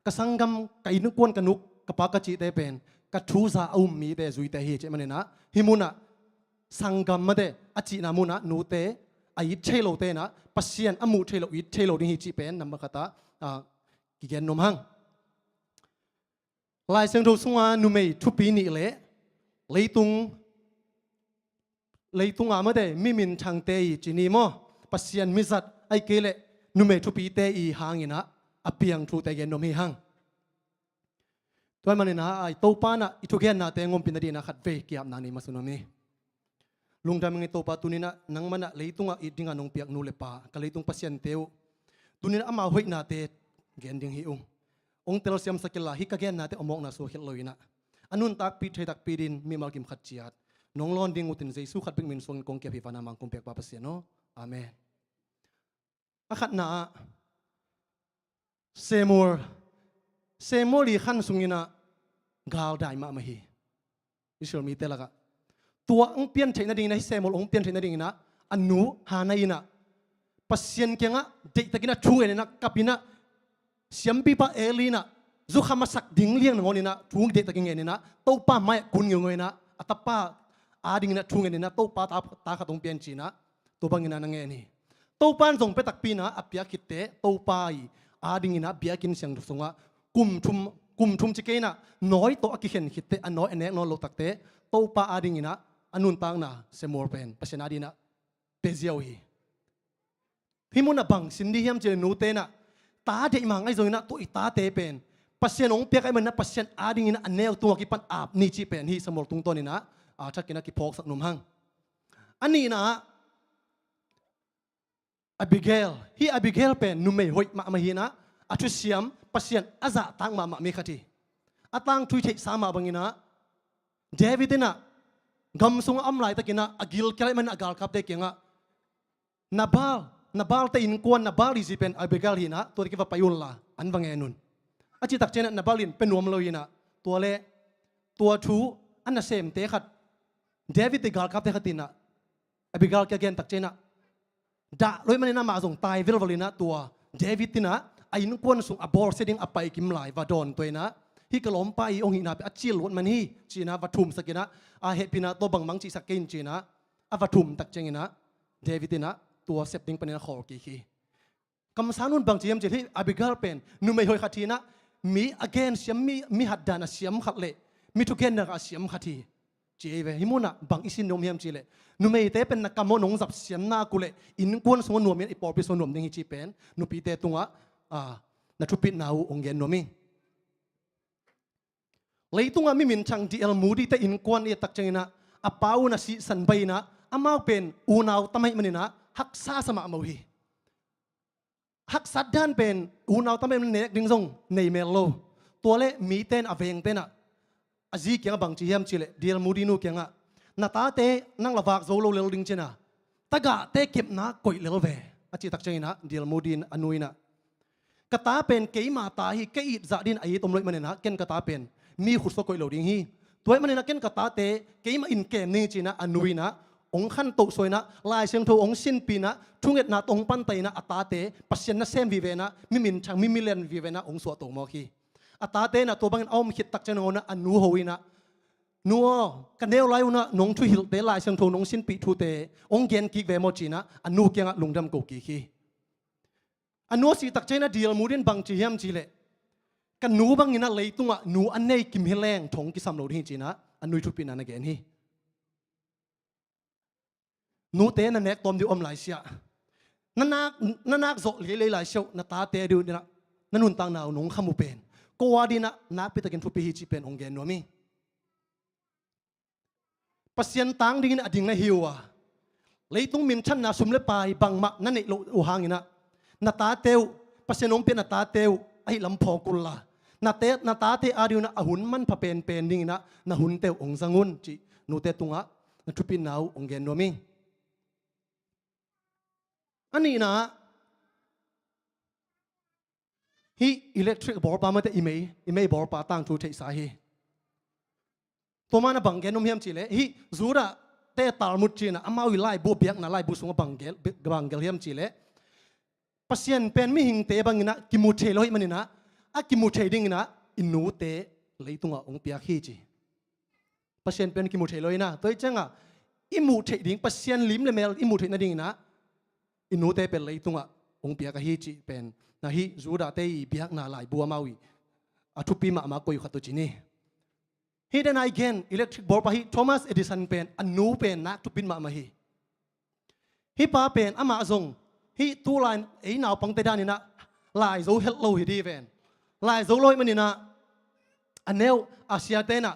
ka sangam ka in kon ka nuk ka pa ka chi te pen ka thu za mi te zui te hi che manena himuna sangam ma de achi na muna nu te ai chelo te na pasien amu chelo I chelo ding hi chi pen number kata ki gen nom hang lai seng tho sunga nu mei thu pi ni le leitung ama de mi min chang te chi ni mo ปัสยันมิจัดไอเกเลนุเมทุปีเตอีหางอินะอเปียงทูเตเกนนมฮีหังตัวมันนะไอโตปานะอิทุเกนนาเตงอมปินาดีนะขัดเวกียบนานีมาสุนมีลุงทำยังไงโตปาตุนินะนังมันนะเลยตุงอิดิงานงเปียกนูเลปากะเลยตุงปัสยันเตวตุนินะอามาหวยนาเตเกนดิงฮิองเตลเซียมสกิลลาฮิกะเกนนาเตอมอกนาโซฮิลลอยนะอันนุนตักปีเทตักปีดินมีมัลกิมขัดเจียดน้องลอนดิงอุตินเจสุขัดเป็นมินส่วนกงเกียพิฟานามังกุมเปียกปาปัสยันโนอาเมนอาขัดนาเซมูลีขันสุงินะกาวได้มาฮีอิสราเอลมีเตลักะตัวองเปียนเทนดิ่งนะเซมูลองเปียนเทนดิ่งนะอันนูหานายินะปัสยันเกียงะเด็กตะกินะช่วยนะกับปินะเสียมปีปะเอลีนะจุขมาสักดิ่งเลี้ยงงอนี่นะช่วงเด็กตะกิงเงินนี่นะโตป้าไม่กุนเงยนะอัตป้าอาดิ่งนะช่วงเงินนี่นะโตป้าตาขัดองเปียนจีนะตัวบังเงินนั่งเงินนี่โตป้าส่งไปตักปีนะอับยาคิดเตโตป้าอาดิ่งนะเบียกินเสียงส่งว่ากุมทุมจิเกนะน้อยโตอกิเห็นคิดเตอันน้อยอันเน็กน้อยโลตักเตโตป้าอาดิ่งนะอันนุนตังนะเซมอร์เป็นปัสนาดีนะเปเซียวฮีที่มุนบังสินดีเฮียมเจนูเตนะตาเด็กมังไอ้โจนะตัวอีตาเตเป็นปัสยานองเปียกไอ้มันนะปัสยานอาดิ่งนะอันเนลตัวกิปันอาบนี่จีเป็นฮีสมอร์ตุงตัวนี่นะชักกินนะกิพอกสักนุ่มหังอันนี้นะอบิเกลฮีอบิเกลเป็นนุ่มไม่หอยมาฮีนะอาชุเสียมปัสยานอาซาตังมามีขัดีอาตังทุยเทสามาบังนะเดวิดนะกำสงอัมไลตะกินะอากิลแค่มันอากาลคับเด็กยังอะนาบาลแต่อินกวนนาบาลิซิเป็นอบิเกลฮีนะตัวที่ว่าไปยุนละอันวังเงินุนอาจิตักเจนะนาบาลินเป็นนวมเลยนะตัวเล่ตัวทูอันน่ะเซมเตะขัดเดวิดติกาลคับเตะขัดินะอบิเกลแกเกนตักเจนะด่าลอยมันนะมาส่งตายเวลวลินะตัวเดวิดตินะไอ้นุกวนส่งอบอลเซดิงอไปกิมไหลวาดอนตัวนะฮิกลอมไปองหินาไปอัจฉิลวันมันฮีจีนะวัตถุมสกินะอาเหตุพินะตัวบังมังจีสกินจีนะอาวัตถุมตักเจงนะเดวิดตินะตัวเซปติงปนินะขอกี่ขีคำสานุนบางจีมจีที่อบิเกลเป็นนุ่มไม่หอยขัดทีนะมี again เสียมมีหัดดานะเสียมขัดเละมีทุกเกนนะเสียมขัดทีจีเวฮิมุนะบางอิสินนมเฮียมจีเละนุ่มไม่เตเป็นนักกำมนงจับเสียมนากุเละอินกวนสมนวมอีปอปิสนวมดิงฮิจีเป็นนุปีเตตุงะนัทุปิดนาวองเกนนวมิเลยตุงมีมินชังดีเอลมูดีแต่อินกวนเอตักเจนะอาปาวนะสิสันใบนะอามาเป็นอูนาวทำไมมันนะฮักซาสมาอมวีฮักซัดด้านเป็นอูนาวทำไมมันเนกดิ้งซงในเมลโลตัวเล่มีเต้นอเวงเต้นอะอาจีเกียงบังจีเฮียมจิเลดีเอลมูดีนูเกียงอะนาตาเตนั่งละวากโซโลเลลดิ้งเจนะตะกะเตเก็บนะก่อยเลลเวอาจีตักเจนะดีเอลมูดีนอนุยนะกะตาเป็นเกยมาตาฮีเกยจะดินไอตมลอยมันนะเกนกะตาเป็นมีขุดสกอยโลดิ้งฮีตัวมันนะเกนกะตาเตเกยมาอินเกมนี่จีนะอนุยนะองขันโตสวยนะลายเสียงโทองสินปีนะทุ่งเอ็ดนาตองปันไตนะอัตาเตปัสยันนะเซมวิเวนะมิมินช่างมิมิเลนวิเวนะองสวดตงมอคีอัตาเตนะตัวบังเอามขิดตักเจนโอนะอันนูโฮวินะนัวกันเดียวไล่นะน้องช่วยหิลเตลายเสียงโทน้องสินปีทูเตองเกนกิเวโมจีนะอันนูเกียงลุงดำกูกีคีอันนูสีตักเจนะดีลมูดินบังจีเฮียมจีเลกันนูบังอินะเลยตุงะนูอันเนยกิมเฮแรงทงกิสัมโลดีจีนะอันนูทุปินันเกนฮีนูเตนันเนกตอมดิอมหลายเสียนักโซเลยหลายเชียวนัตาเตดูนะนันนุนตังนาวหนงขมุเป็นกวาดีนะนักพิตากินทุปิฮิจิเป็นองเกนนัวมีปัสยันตังดิ่งนะดิ่งนะฮิวะเลยต้องมินชันนาสุมเลปายบังมะนั่นเองโลหางินะนัตาเตวปัสยันองเป็นนัตาเตวไอ้ลำพอกุลละนัตาเตอาดิวนะหุ่นมันพะเป็นดิ่งนะนะหุ่นเตวองสังุนจีนูเตตุงะนัทุปินนาวองเกนนัวมีอันนี้นะฮีอิเล็กทริกบอลปามาแต่อีเมย์บอลปาตั้งทูเทสาฮีตัวมันบังเกนนุ่มเฮียมจีเล่ฮีจูระเตตาลมุดจีนะอามาวิไลบัวเบียกน่ะไลบุษงบังเกลเฮียมจีเล่ปัสยันเป็นมิหิงเตบังนะกิมูเทลอยมันนี่นะอากิมูเทดิ้งนะอินูเตเลยตุงะองเปียกฮีจีปัสยันเป็นกิมูเทลอยนะตัวจังอ่ะอิมูเทดิ้งปัสยันลิมเลเมลอิมูเทนั่นดิ้งนะอินูเตเป็นเลยตุงะองเปียกฮีจีเป็นนะฮีจูระเตอีเบียกน่ะไลบัวมาวิอาทุปีมาโกยขัดตัวจีนี่ฮีเดนไอเกนอิเล็กทริกบอลปะฮีโทมัสเอดิสันเป็นอันนูเป็นนักทุปินมาฮี hi pa pen ama zong hi tu line ei naw pang te dan ina lai zo hello hi di ven lai zo loi manina aneu asia te na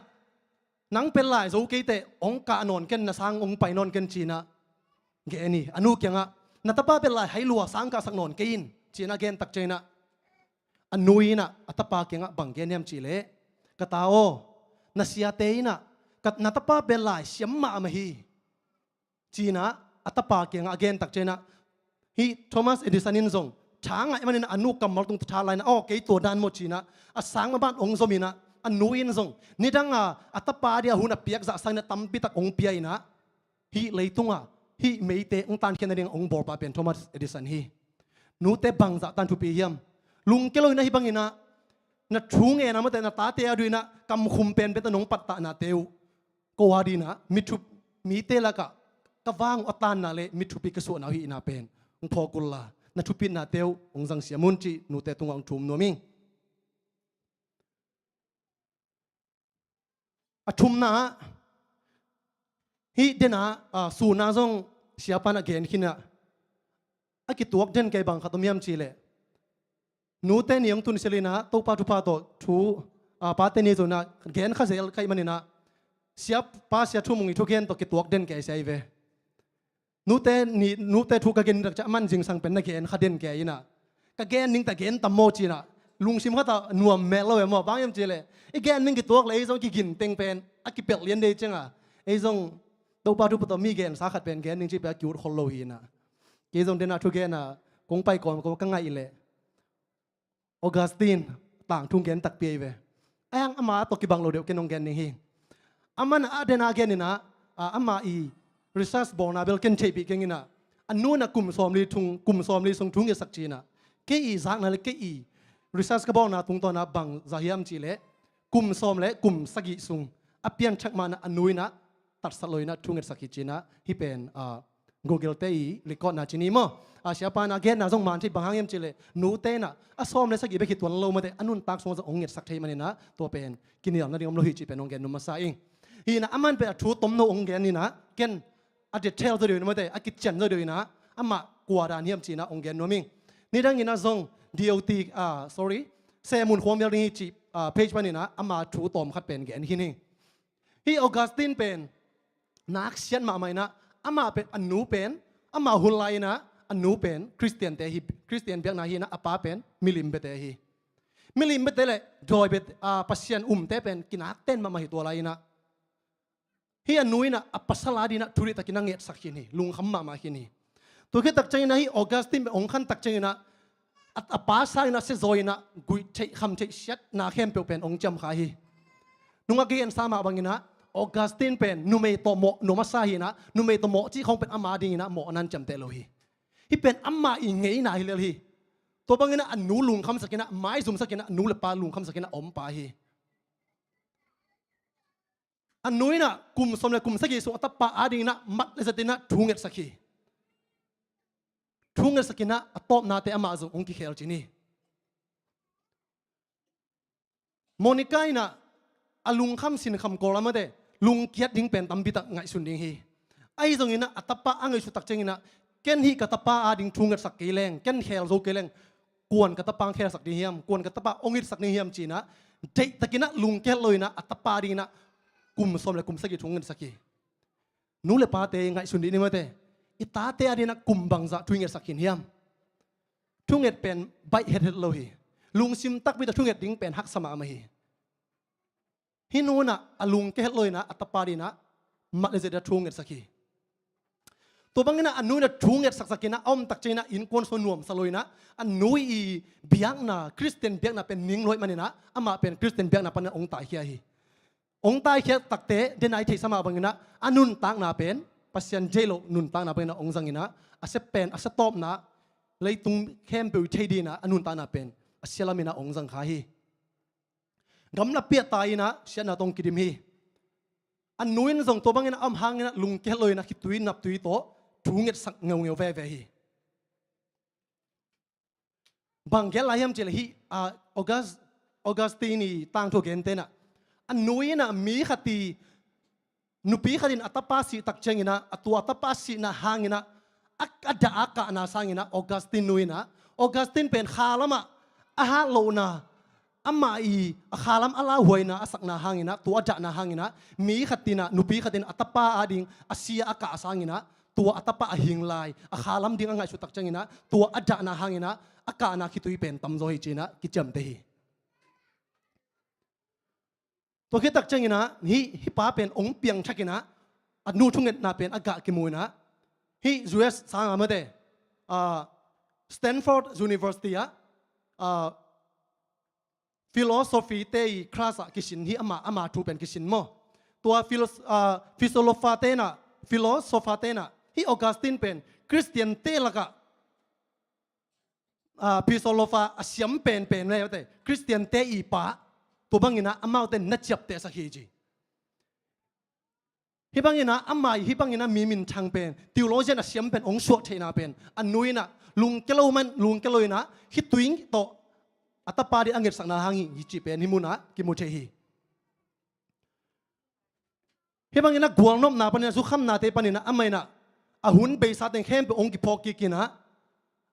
nang pen lai zo ke te ong ka non ken na sang ong pai non ken china ge ni anu kyanga na tapa pen lai hai lua sang ka sak non ke in china gen tak china anuina atapa kyanga bang gen yam chile katao na sia te ina kat na tapa pen lai siam ma ma hi china atapa kyanga gen tak china hi Thomas Edison in zong chang ai manin anu kamal tung tha lai na o ke to dan mo china asang ma ban ong zomina anu in zong nidanga atapa dia huna piak za sang na tampi tak ong pia ina hi leitunga hi meite ong tan khen ding ong bor pa pen Thomas Edison hi nu te bang za tan thu pi hiam lung ke loi na hi bangina na thung e na ma te na ta te aduina kam khum pen pe ta nong pat ta na teu ko wadi na mithu mi te la ka wang otan na le mithu pi ka so na hi ina pen ong phokul la na thu pi na teu ong jang sia mun chi nu te tung ong thum no ming athum na hi dena su na zong siapa na gen khina akituak den kai bang khatom yam chi le nu te niang tun selina to pa tu pa to thu pa te ni zo na gen kha zel kai manina siap pa sia thu mung i thu gen to kituak den kai sai ve nu te thu ka gen rak cha man jing sang pen na gen kha den kai ina ka gen ning ta gen tam mo chi na lung sim kha ta nuam me lo mo bang yam chi le i gen ning kituak le zong ki gin teng pen akipel lien de chenga e zong to pa tu pa to mi gen sa khat pen gen ning chi pa kyur khol lo hi na ke zong dena thu gen na kong pai kon ko ka ngai le Augustine tang thung gen tak pi ve ayang ama to ki bang lo de kenong gen ni hi aman adena gen ina ama i research bona bel ken chepi kengina anu na kum som li sung thung ye sak china ke i zak na le ke i research ka bona tung to na bang zahiam chi le kum som le kum sagi sung apian chak mana anuina tar saloina thung ye sakhi china hi pen Google te i record na chini mo siapa na gen na zong man chi bang yam chi le nu te na asom le sagi be ki tuan lo ma te anun tak song za ong sak thei manina to pen kiniam na ding om lo hi chi pen ong gen nu ma sa ing hi na aman pe thu tom no ong gen ni na ken at the tail do no te akit chen do na ama kwa dan hiam chi na ong gen no ming ni dang ina zong DOT se mun khom yal ni chi page manina ama thu tom khat pen gen hi ni hi Augustine pen nak sian ma mai na ama pen anu pen ama hulai na anu pen Christian te hi Christian biak na hi na apa pen milim be te hi milim be te le doi be pasien te pen kinak ten ma hi to lai na hi anuina apasala dina thuri takina nge sakhini lung khamma ma hini to ke tak chaina hi Augustine ong khan tak chaina at apasa ina se zoina gui thei kham thei shat na khem pe pen ong cham kha hi nunga ge en sama bangina Augustine pen numei to mo no masa hi na numei to mo chi khong pen ama ding na mo nan cham te lo hi pen amma i ngei na hi le hi to bangina anu lung kham sakina mai zum sakina anu le pa lung kham sakina om pa hi anuina kum som le kum sagi so atapa ading na mat le zatina thunget sakina atop na te ama zo ong ki khel chini Monica ina alung kham sin kham ko lama de lung kiat ding pen tam bi tak ngai sun ding hi ai zong ina atapa angai su tak chengina ken hi katapa ading thunget sak keleng ken khel zo keleng kuan katapang khel sak ding hiam kuan katapa ongit sak ding hiam china dei takina lung kel loina atapa ding na kum som le kum sagi thungen saki nu le pa te ngai sun di ni ma te ita te adina kum bang za thunget sakin hiam thunget pen bai het lo hi lung sim tak bi ta thunget ding pen hak sama ma hi hinuna alung ke het loina atapa dina ma le zeda thunget saki to bangina anu na thunget sakina om tak china in kon so nuam saloina anu i biak na Christian biak na pen ning loi manina ama pen Christian biak na pan ong ta hi ong tai khia takte denai thei sama bangina anun tak na pen pasien jelo nun tak na pen ong zangina ase pen ase top na leitung khem pe thei dina anun ta na pen asialamina ong zang kha hi gamla pia tai na siana tong kidim hi anuin zong to bangina am hangina lung ke loina ki tuin nap tui to thunget sak ngeu ve ve hi bangel ayam chele hi Augustine tang tho gen te na anuina mi khati nupi khatin atapa si tak chengina atu atapa si na hangina อัดอากานาสังอินะออกัสตินนุยนะออกัสตินเป็นข้าลมะอาหารโลนาอามาอีข้าลมอาลาหวยนะสักนาหางินะตัวอัดนาหางินะมีขัดตินะนุปีขัดตินอัตปาอาดิงอาเซียอากาสังอินะตัวอัตปาหิงลายข้าลมดิ้งง่ายสุดตักจังอินะตัวอัดนาหางินะอากานาคิตุยเป็นตำโซฮิจีนะกิจจำเตhiตัวคิดตักจังอินะฮิป้าเป็นองค์เปียงชักินะอันนู้ทุ่งเงินนาเป็นอากากิมวยนะฮิจูเอสสางมาเดสแตนฟอร์ดยูนิเวอร์ซิตี้ฟิโลโซฟีเตยคลาสกิชินฮิอามาทูเป็นกิชินโมตัวฟิโซโลฟาเตนะฟิโลโซฟาเตนะฮิออกัสตินเป็นคริสเตียนเตละกะฟิโซโลฟาเสียมเป็นเลยว่าแต่คริสเตียนเตอีปะตัวบางอย่างนะอามาเต็นนัดจับเตสักทีจีฮิบังยินะอามาฮิบังยินะมีมินทางเป็นติวโลเจนะเสียมเป็นองค์สวดเทนาเป็นอันนุยนะลุงเกลมันลุงเกลอยนะฮิตุยงโตอัตปาดิอังเกตสังนาหังฮิจิเป็นฮิมุนะกิมุเทฮีฮิบังยินะกวางนบนาปนินะสุขมนาเตปนินะอามานะอาหุนเบสัตเองเข้มเป็นองค์กิพอกิกินะ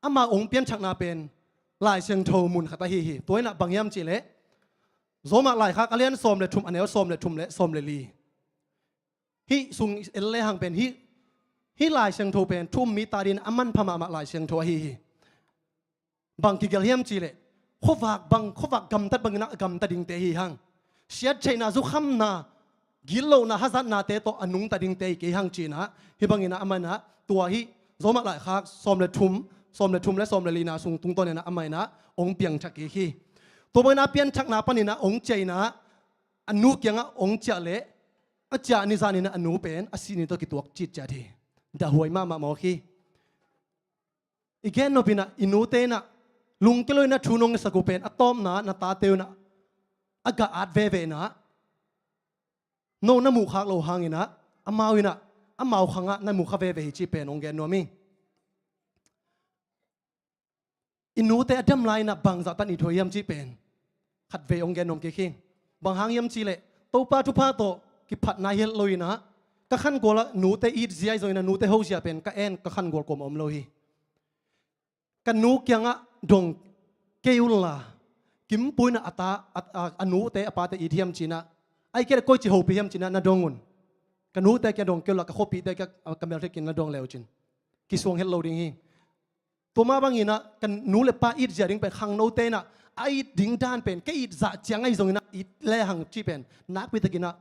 อามาองค์เปียนชักนาเป็นลายเชียงโทมุนขัตฮีฮีตัวนั้นบางยามจีเล่โซมาลายคักอเลียนสมเลทุมอันเนลสมเลทุมเลสมเลลีฮิสุงเอลเลหังเป็นฮิลายเชียงโทเป็นทุ่มมีตาดินอามันพม่ามาลายเชียงโทฮีบางกิเกลเฮียมจีเล่ขวักกำตัดบางนักกำตัดดิงเตฮีหังเสียใจนะสุขำนากิโลนะฮัสันนาเตโตอนุงตัดดิงเตฮีกีหังจีนะฮิบางอินะอามันนะตัวฮิโซมาลายคักสมเลทุมและสมเลลีนาสุงตุงต้นเนี่ยนะอามันนะองเปียงชักฮีตัวมันน่าเปลี่ยนชักนาปนินะองใจนะอนุเกียงองเจเลอาจารย์นิสานินะอนุเป็นอาศินิตัวกิตัวจิตใจดีดาหวยมาหมอคีอีกแค่นพินะอินุเตนะลุงก็เลยนะชูนงสกุเป็นอะตอมนะตาเตวนะอากาศเวนะโนนมูคักโลหังอินะอามาวินะอามาขังะนมูคาเวฮิจิเป็นองแกนโนมิอินูเตอดัมไลนะบางจากตันอิทวยมจีเป็นขัดเวองแกนนมเกี่ยงบางหางยมจีเล่ตัวป้าทุพาโตกิพัดนายเฮลลอยนะก็ขันกอละนูเตอีดเสียจอยนะนูเตเฮาเสียเป็นก็เอ็นก็ขันกอลกอมอมลอยกันนูเกียงอะดงเกยุลลากิมปุยนะอัตาอนูเตอปาเตอีเทียมจีนะไอ้แค่ก้อยจีโฮปีเทียมจีนะนาดงุนกันนูเตแกดงเกลละก็โคปีเตแกกำเนิดกินนาดงเลวจินกิสวงเฮลโลดิงฮีตัวมาบางอย่างนะกันนูเลป้าอีดเสียดิ้งเป็นขังโนเตนะไอ้ดิ้งด้านเป็นก็อีดจะเจียงไอ้ตรงนั้นอีเล่หังจีเป็นนักวิทยากินะ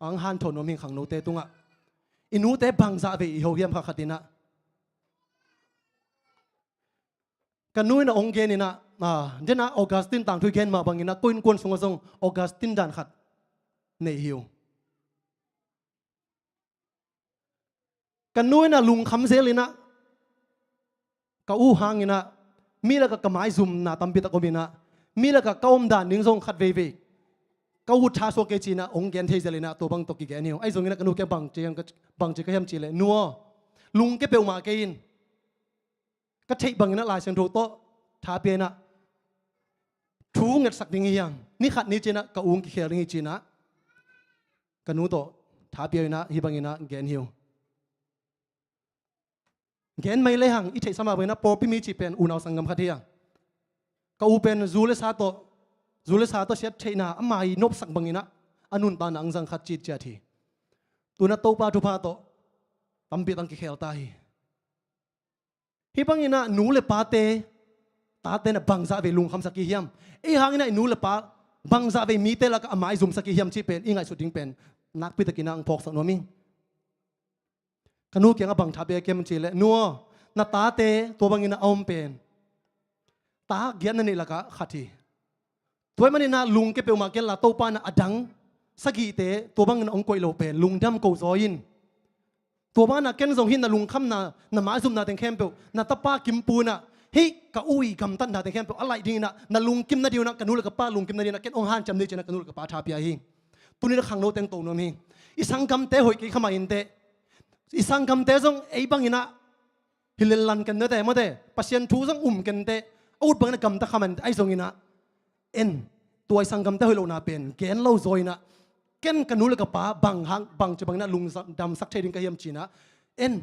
อังฮันทนนมิงขังโนเตตุงะอินูเตบังซาเวอิโฮเฮียมขัดตินะกันนู้นนะองค์เกนี่นะเจนะออกัสตินต่างทุกเกนมาบางอย่างนะกุนกวนสงสงออกัสตินดันขัดเนฮิวกันนู้นนะลุงคำเซลินะก็อู้หางนะมีแล้วก็กระไม้ซุ่มนะตำปิตะกบินะมีแล้วก็ก้มด่านนิ่งทรงขัดเวก็อุทาโซเกจีนะองเกนเทเจลินะตัวบังตกิแกนิวไอ้ตรงนี้นะกันนูแกบังเจียงบังเจียงเฮียมจีเลยนัวลุงแกเปลมาเกินก็เทบังนะลายเชิงโตโตท้าเปียนะทูเงิดสักดิ่งยังนี่ขัดนี้จีนะก็อุ้งกิเคลิงจีนะกันนูโตท้าเปียนะฮิบังนะแกนฮิวแกนไม่เลยหังอิเทสมาเวนะปอพิมีจีเป็นอุณาสังกัมขัดยังก็อูเป็นจูเลซาโตจูเลสาตัวเชฟเชน่าอามาอีนบสักบังอินะอนุนตานังสังขัดจิตเจทีตัวนั้นโตปาทุพาโตตั้มปีตั้งกิเคลตาฮีฮิบังอินะนูเลปาเตตาเตนะบังซาเวลุงคำสักกิเฮียมไอ้หางอินะนูเลปาบังซาเวมีเตละก็อามาอีซุมสักกิเฮียมชีเป็นอิงไงสุดทิ้งเป็นนักพิตกินังพอกสักโนมิงขนูเกียงบังทับเบเกมจีเลนัวนาตาเตตัวบังอินะอมเป็นตาเกียนนั่นนี่ละก็ขัดทีตัวมันนี่นะลุงเก็บไปมาเกล้าโตปานะอดังสักกี่เตตัวบางนองกอยโลเป็นลุงดำกูซอยินตัวบ้านนะเกนส่งหินนะลุงคำนะมาซุมนะเต็งเข้มเปนะตะป้ากิมปูนะเฮ้กะอุ้ยกำตันนะเต็งเข้มเปอะไรดีนะลุงกิมนะเดียวนะกันนู้นกับป้าลุงกิมนะเดียวนะเกนองฮันจำได้เจนะกันนู้นกับป้าทาพิยาหิตัวนี้นะขังโลเต็งโตนมิงอีสังกำเตหอยกี่ขมาอินเตอีสังกำเตส่งไอ้บางอินะฮิเลลันกันเนแต่มาเตปัศยันทูส่งกันเตอุดบางนะกำตะขมันไอ้ส่งอินะเอ็นตัวสังกัมเตหอยโลนาเป็นแกนเล่าซอยนะแกนกันนู้นเลยกับป้าบังหังบังจะบังนะลุงดำสักเทดิงกะเฮียมจีนะเอ็น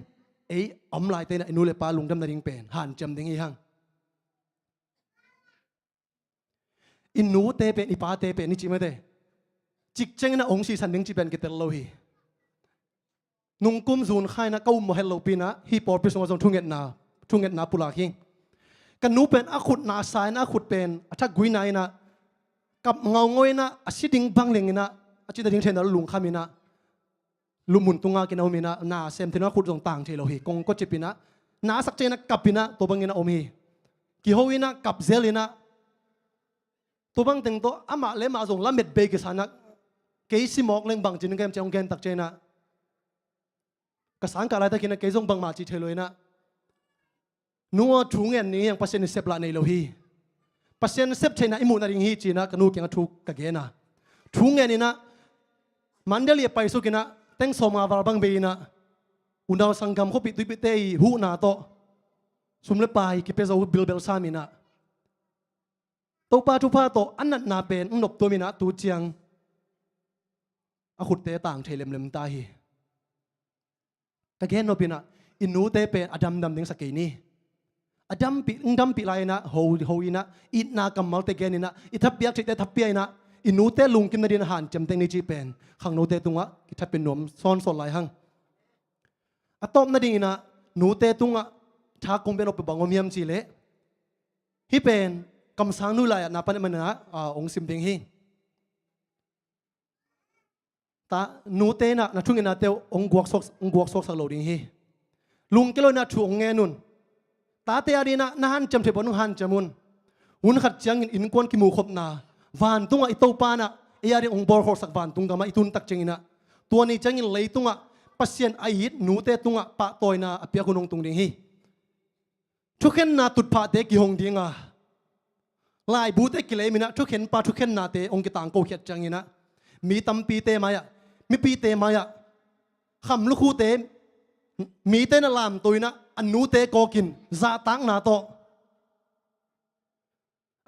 ไอ้อมลายเตนะไอ้นูเลปาลุงดำนาดิงเป็นหันจำดิ่งอีหังอินนูเตเป็นอีปาเตเป็นนี่จิไม่ได้จิกเจงนะองค์สีสันดิ่งจิเป็นกิเตลโลฮีนุ่งกุมซูนข่ายนะก้าวมเฮลโลปีนะฮีปอร์พิสมาจงทุ่งเงินนาปุลาคิงกันนูเป็นอาขุดนาสายนะอาขุดเป็นถ้ากุยนายนะกับเงาง่อยนะอาศิดิ่งบังเลงนะอาจิตดิ่งเทนลุงขามินะลุมุนตุงากินเอามินะนาเซมเทนะขุดตรงต่างเทโลฮีกงก็จิปินะนาสักเจนะกับปินะตัวบังเงินอมฮีกิโฮวินะกับเซลินะตัวบังเต็งตัวอามาเลมาจงละเม็ดเบกิสานะเกยสิมอกเลงบังจินเกมเจ้าองเกนตักเจนะกษัตริย์กาลตะกินเกยจงบังมาจิเทโลยนะนัวทุ่งเงินนี้ยังพัศน์เซปลาในโลฮีพัศน์เซปเชนะอิมุนาริงฮีจีนะกันนูเกียงทุกกะเกนะทุ่งเงินนี้นะมันเดลียไปสุกินะเต็งสมาวาบังเบนะอุณาสังกัมเขาปิดตุยปิดเตยหูนาโตสุมเลปายกิเปซาบิลเบลซามินะตัวปาทุพาโตอันนั้นนาเป็นนบตัวมินะตูเจียงอาขุดเตต่างเทเลมเลมตาฮีกะเกนโนปินะอินูเตเป็นอดัมดำเด้งสกีนี่อดัมปีไลนะโฮอีนะอินากำมัลเตเกนินะอิทับเปียกเตทับเปียนะอินูเตลุงกินนาดินหันจำเต็งในจีเป็นขังโนเตตุงะกิทับเป็นหนมซ้อนสดหลายหังอะตอมนาดินะนูเตตุงะท้ากงเป็นอปบังอมยมจีเละฮิเป็นกำสังนุลายนาปันมันนะองซิมเดงฮิตานูเตนะนาทุ่งเงินนาเตองกวกซอกสักโลดิงฮิลุงเกลอยนาถูงเงินุนตาเตอารีนะนาฮันจำเทปนุฮันจำมุนหุ่นขัดจังอินกวนกิมูขบนาวันตุงะอิโตปานะเอียรีองบอลฮอสักวันตุงกามาอิตุนตักจังอินะตัวนี้จังอินเลยตุงะปัสเซียนไอยิดนูเตตุงะปะตอยนาอภิยกุนงตุงดิงฮิทุกเห็นนาตุดพาเตกิฮงดิงะลายบูเตกิเลมินะทุกเห็นปาทุกเห็นนาเตองกิตังโกเขียดจังอินะมีตัมปีเตมายะมีปีเตมายะคำลูกคู่เตมีเตนลามตัวนะอันนูเตโกกินซาตังนาโต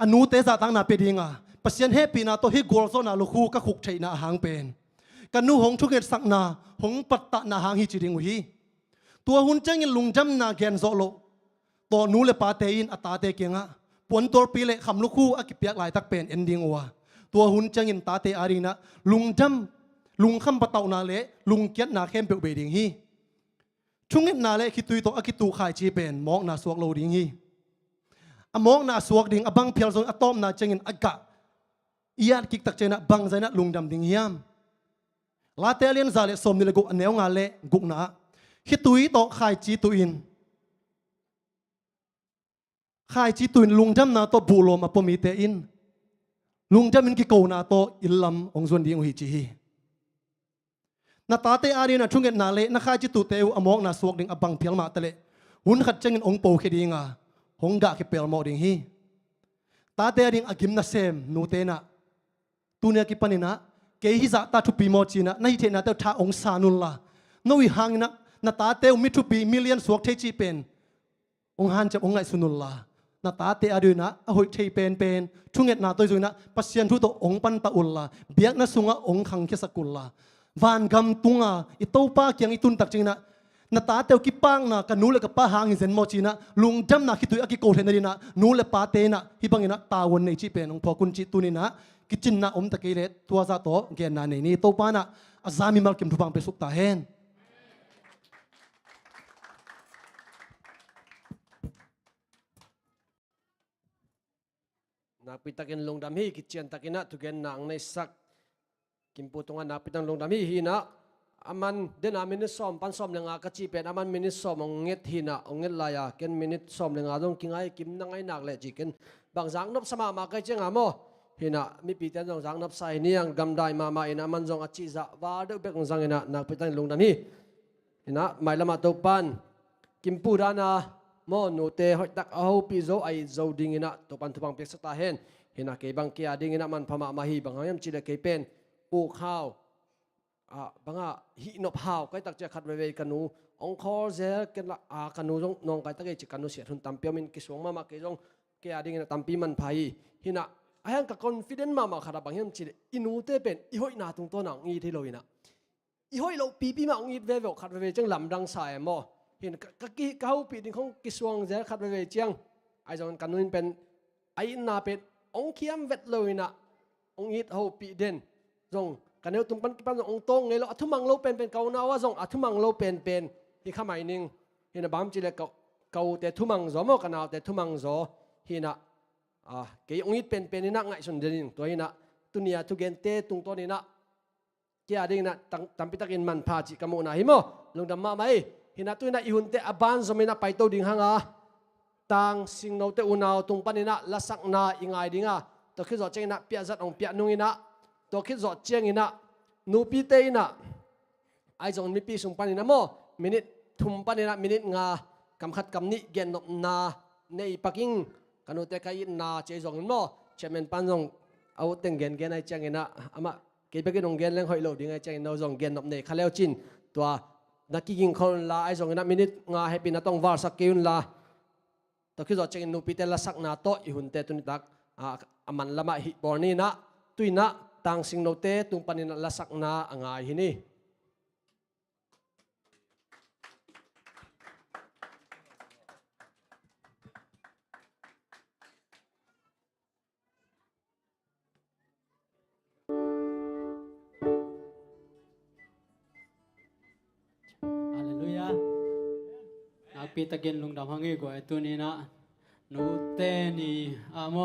อันนูเตซาตังนาเปดิงะปัสยันเฮปีนาโตฮิกอลโซนาลูกคู่ก็ขุกชัยนาหางเป็นกันนูหงทุกเกตสักนาหงปัตตะนาหางฮิจิริงวิตัวหุ่นจังยินลุงจำนาเกนโซโลตัวนูเลปาเตอินอัตตาเตเกียงะปวนตัวปีเละคำลูกคู่อกิเปียกหลายตักเป็นเอนดิ้งวัวตัวหุ่นจังยินตาเตอารีนะลุงจำลุงคำปะเตานาเละลุงเกียรนาเข้มเปเบดิงฮีช่วงนี้นาเล่คิดตุยโตอคิดตูขายจีเป็นมองนาสวกโลดิงฮีมองนาสวกดิงบังเพียลซงอะตอมนาเจงินอากะอียากิกตักเจนะบังใจนะลุงดำดิงฮิมลาเตเลียนซาเลสมนิเลกุอันเนวงาเล่กุกนาคิดตุยโตขายจีตุอินขายจีตุอินลุงจำนาโตบูโลมาปมีเตอินลุงจำมินกิโกนาโตอิลลัมองส่วนดิงฮิจีฮีนาตาเตอารีนะช่วงเงินนาเล่นักขายจิตุเตวอมองนาสวกดิงอบังเพียลมาเตเลหุ่นขัดจังเงินองโปเคดิงาหงกะเคเปลโมดิงฮีตาเตอาริงอากิมนาเซมนูเตนะตุเนียกิปันินะเกฮิซาตาทุปีโมจีนะนาฮิเทนะเตท่าองซานุลละนวิหังนะนาตาเตวมิทุปีมิลเลียนสวกเทจีเป็นองฮันจะองไงสุนุลละนาตาเตอารีนะอหุยเทเป็นช่วงเงินนาตัวจุนะปัสยันทุโตองปันตะอุลละเบียกนะสุงะองขังเคสกุลละวันกำตุงะอิโตปาเกียงอิตุนตักจริงนะนาตาเตวกิปังนะกันนูเลกับป้าหางอินเซนโมจีนะลุงจำนะคิดตุยอากิโกเทนดีนะนูเลปาเตนะฮิบังอินะตาวันในจีเป็นองพอคุณจิตุนินะกิจินนะอมตะเกเลตัวซาโตเกนนาในนี้โตปานะอาซามิมัลกิมทุบังไปสุกตาเฮนนักปิตากินลงดำฮีกิจเจียนตะกินะทุกเกนนางในสักกิมปูตรงนักปิตังลงดำฮีฮีนะอามันเดนามินิสอมปันสอมเลงากะจีเป็นอามันมินิสอมองเงตฮีนะองเงตลายาเกนมินิสอมเลงาดงกิงไอกิมนังไอนักเลจิเกนบางสังนบสมามาไกเจงอาโมฮีนะมีปีเตนจงสังนบไซนี่ยังกำได้มาอินะมันจงอาจิซาวาเดเบกงสังอินะนักปิตังลงดำฮีฮีนะไม่ละมาตุปันกิมปูดานาโมนูเตหอยตักเอาปีโซไอโซดิงอินะตุปันทุบังเปียกสตาเฮนฮีนะเกบังเกียดิงอินะมันพม่ามาฮีบางยามจิเลเกเป็นอูข้าวบางฮินบฮาวก็ตักจะขัดเวกันนูองคอเซกันละกันนูจงนองก็ตักจะกันนูเสียทุนตัมเปียมินกิสวงมาเกจงเกียดิ่งตัมปีมันพายฮินะไอ้ยังกับคอนฟิเดนมาขัดบางอย่างจิเลอินูเตเป็นอีหอยนาตรงตัวหนังอีที่เราอินะอีหอยเราปีมาองอีเวลขัดเวจังลำดังสายมอ เห็นกะกี้เขาปีดิ้งของกิสวงเจขัดไปเวเจียงไอ้จงกันนู้นเป็นไอ้นาเป็นองเขียมเวทเลยนะองฮิตเขาปีเด่นจงกันเนื้อตุ้มปันองตรงเลยเราอัฐมังเราเป็นเกาหน้าว่าจงอัฐมังเราเป็นที่ข้าหมายนึงเห็นบางจีเลยเกาแต่ทุมังจอมกันเอาแต่ทุมังจอเห็นเกี่ยองฮิตเป็นนี่นักไงส่วนเด่นตัวนี้นะตุนียทุเกนเตตุงตัวนี้นะเกี่ยดิ้งนะตั้งปิตากินมันพาจิกามุนะฮิโมลงดำมาไหมเห็นตัวนี้อิหุนเตอบันสมัยนะไปตัวดิ้งหางต่างสิ่งเราเตอุนาวตุงปันนี่นะละสักนาอิงไงดิ้งตัวคิดจอดเจงนะเปียจัดองเปียนุ่งนะตัวคิดจอดเจงนะนูปีเตนะไอจงมีปีสุงปันนี่นะโมมินิทุมปันนี่นะมินิงากำขัดกำนี้เกนนบนาในปักกิ่งกันอุเตกายินนาเจจงโมเชมันปันจงเอาเต็งเกนไอเจงนะอามาเกี่ยวกับองเกนเลี้ยงหอยโลดิ้งไอเจงเราจงเกนนบเนคาเลวจินตัวนักกิงคนละไอจงนะมินิงาให้ปีนัต้องวาร์สักเกินละตัวคิดว่าเจงนูปีเตละสักนาโตอิหุนเตตุนิตักอามันละมาฮิบอร์นี่นะตุยนะต่างสิ่งโนเตตุงปันินะละสักนาอ่างไงฮินี่ฮาเลลูยานักปีตะเกียนลงดำหังเอกว่าตัวนี้นะนูเตนี่โม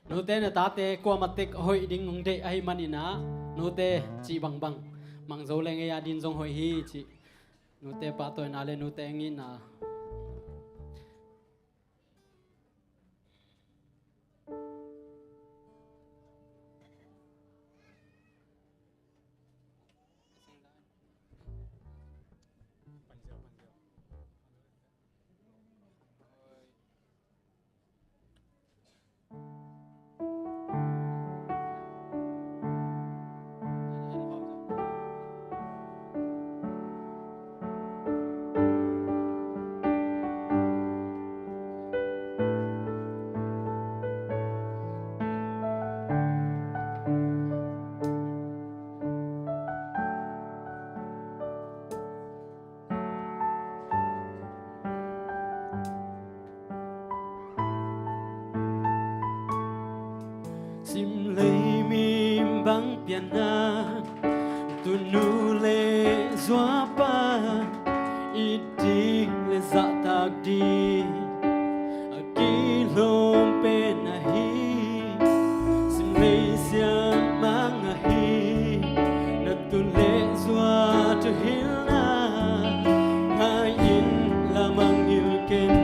นูเตเนี่ยตาเตกว่ามาเตกหอยดิ้งงเดไอมันนี่นะนูเตจีบังมังโจเลงเอียดินจงหอยฮีจีนูเตปะตัวนาเลนูเตงินะซิมเลยมีบังเปียนาตุนูเลซัวปาอีดีเลซัตากดีอากิลมเป็นอาฮีซิมเลยเสียมังอาฮีนัตุเลซัวจะฮิลนาหายินละมังฮิลเกน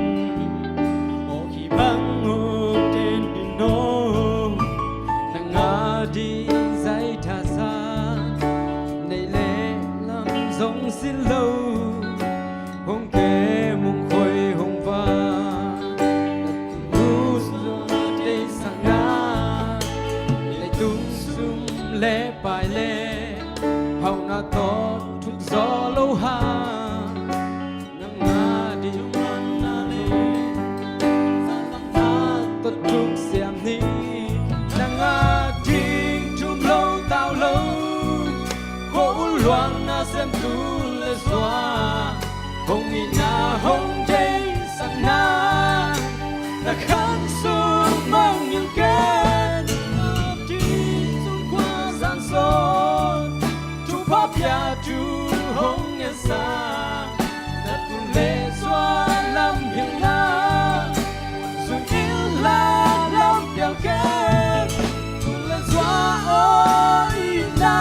โอคีบังโอเดนดิโนดีใจท่าซาในเล่ลำทรงสิโลหงเกมุงคอยหงฟ้านูสเดสังนาในตุ้มซุ่มเล่ไปเล่เฮาหน้าตอทุกซอโลหานังนาดีมันนาเลสาลังนาตัวทุกเสียมนี้นังนาLoan na xem tu le xoa hong mi na hong jay sang na ta khăn xuống mang những kén đi xuống qua gian son tu pháp ya tu hong nghe xa ta tu le xoa làm hiền na rồi yêu la làm kẹo kén tu le xoa ôi na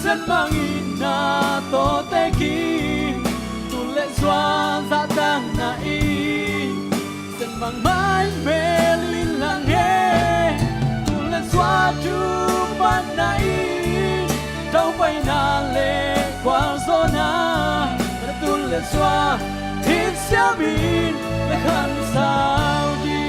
sen mang ina to te ki tu le zwa za tang na i sen mang mai me lin lang he tu le zwa tu man na i tau pai na le kwa zona tu le zwa hit sia bin le khan sao di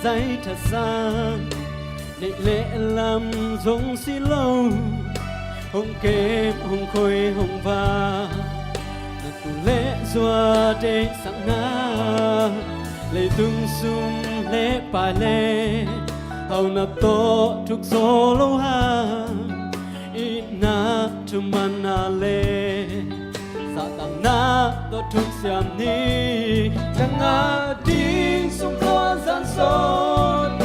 dây thật xa nị lệ làm giống xí lâu hồng kê hồng khôi hồng va tu lệ doa để sáng na lệ tung sum lệ pa lệ hầu na to thuk gió lâu ha ina chuman na lệ sa tang na to thuk siam ni nanga ding sum ko gian son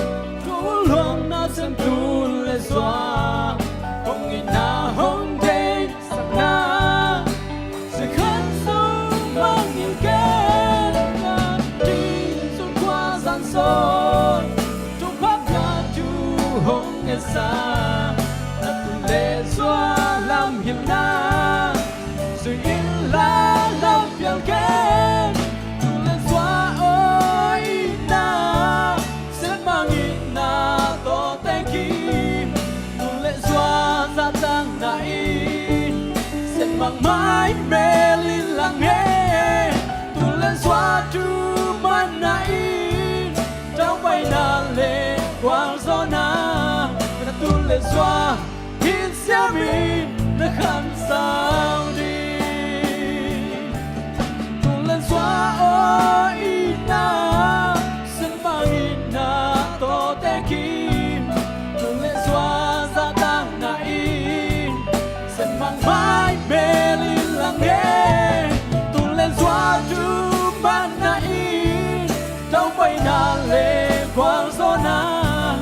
tu luang na sem tu lệ doa hong ina hong day sang na sự khát sâu mang nhiều kén ngàn tin xuân qua gian son trong pháp nhà chu hong nghe xa là tu lệ xoa làm hiểm na rồi yên la làm phiền kén tu lệ xoa ôi na sẽ mang in na to tay kim tu lệ xoa ra tăng nãy mang mãi mê linh lặng nghe tu lên xóa chu man nãy trong bay na lệ quang gió na tu lên xóa hin xia min nó khăn sao đi tu lên xóa ôi na sân mang in na to te kim tu lên xóa ra tăng nãy sân mang mãi mê linh lặng nghe tu lên xóa chu ban nãy trong bay na lệ quang gió na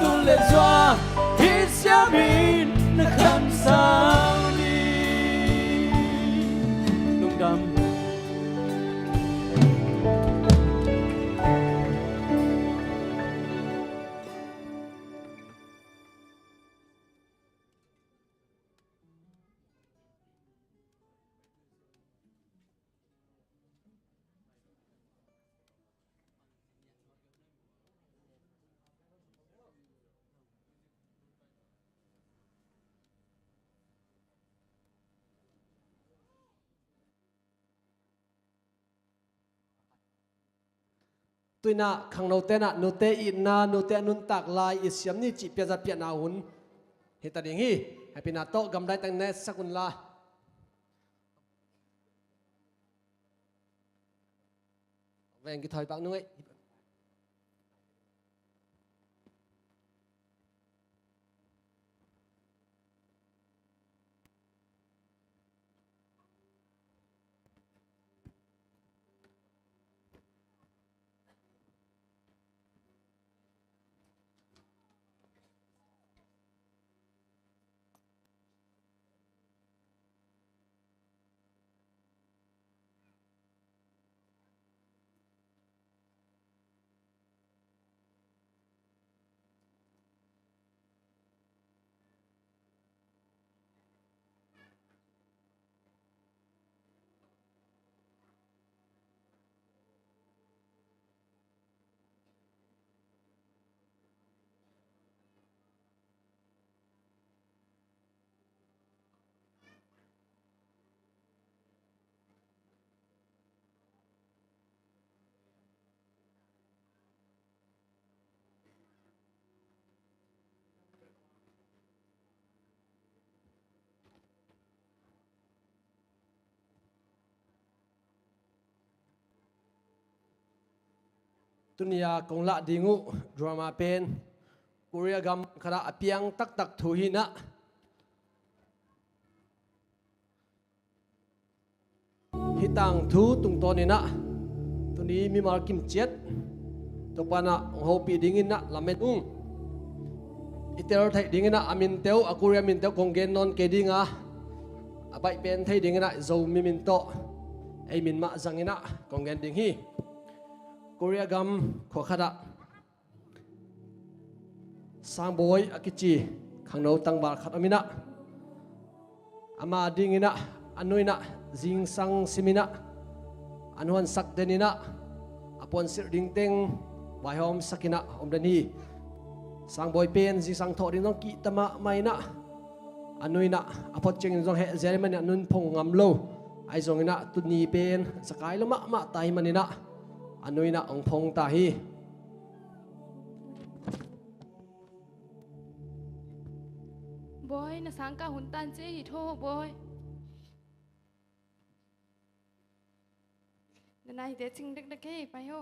tu lên xóa hít xia min nó khăn sao đi lung đam tôi na khang nô te na nô te in na nô te nun tak lai isiam ni chi pia za pia na hun hita ding hi happy na to gam dai tang ne sakun la veng ki thoi bang nuai tunia kong la dingu drama pen Korea gam khara apiang tak tak thu hi na hitang thu tung to ni na tuni mi mar kim chet to pana ho pi dingin na lamet iter thai dingin na amin teu akuria min teu kong gen non ke dinga abai pen thai dingin na zo mi min to ai min ma zangina kong gen ding hi Korea gam kho khada sang boy akichi khangno tangbar khat amina ama dingina anuina jing sang simina anuan sak denina apon sir ding teng bai hom sakina omdani sang boy pen jing sang tho ding nong ki tama maina anuina apot cheng jong he jerman anun phong ngamlo ai jongina tuni pen sakai lama ma tai manina anuina ong phong ta hi na sang ka hun tan che hi tho boy na nai de ching dak dak ke pai ho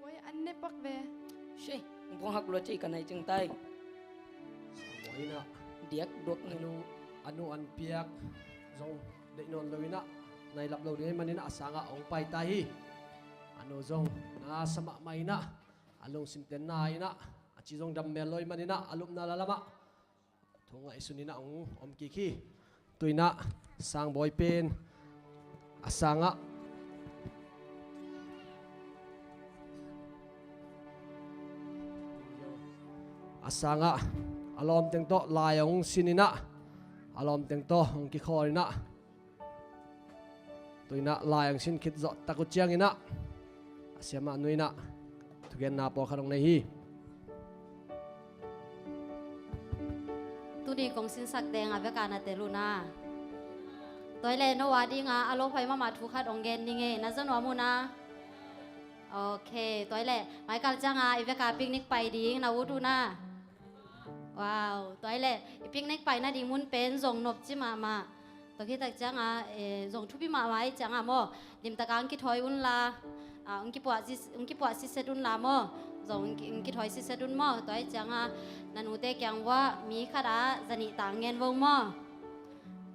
boy an ne pak ve Shay, kung hak lo chay kanay ching tay. Boy na Diak dok na anu an piak zong de non lawina nai lap lo de manina asanga ong pai tahi anu zong na sama maina along simten na ina achi zong dam meloi manina alup na lalama thonga isunina ong om kiki tuina sang boy pen asanga asanga alom teng to layong sinina alom teng to ong ki khorina tuina layong sin khit zo takut chiang ina asiama nuina tugen na po kharong nei hi tu đi công xin sắc đen à với cả na tê luna tôi lên nó qua đi ngà alo phải mà thu khát ông gen đi nghe na dân mu na ok tôi lên mai cả chăng à với cả picnic phải đi na u tu na wow tôi lên picnic phải na đi muốn pen zong nộp chứ mà tôi khi tak chăng à zong thu bi mà mai chăng à mo dim tak ang ki thoi un la ông ki bua si sedun la mo zong ki thoi si sedun mo tôi chăng à nanu te kyang wa mi khara zani tang ngen vong mo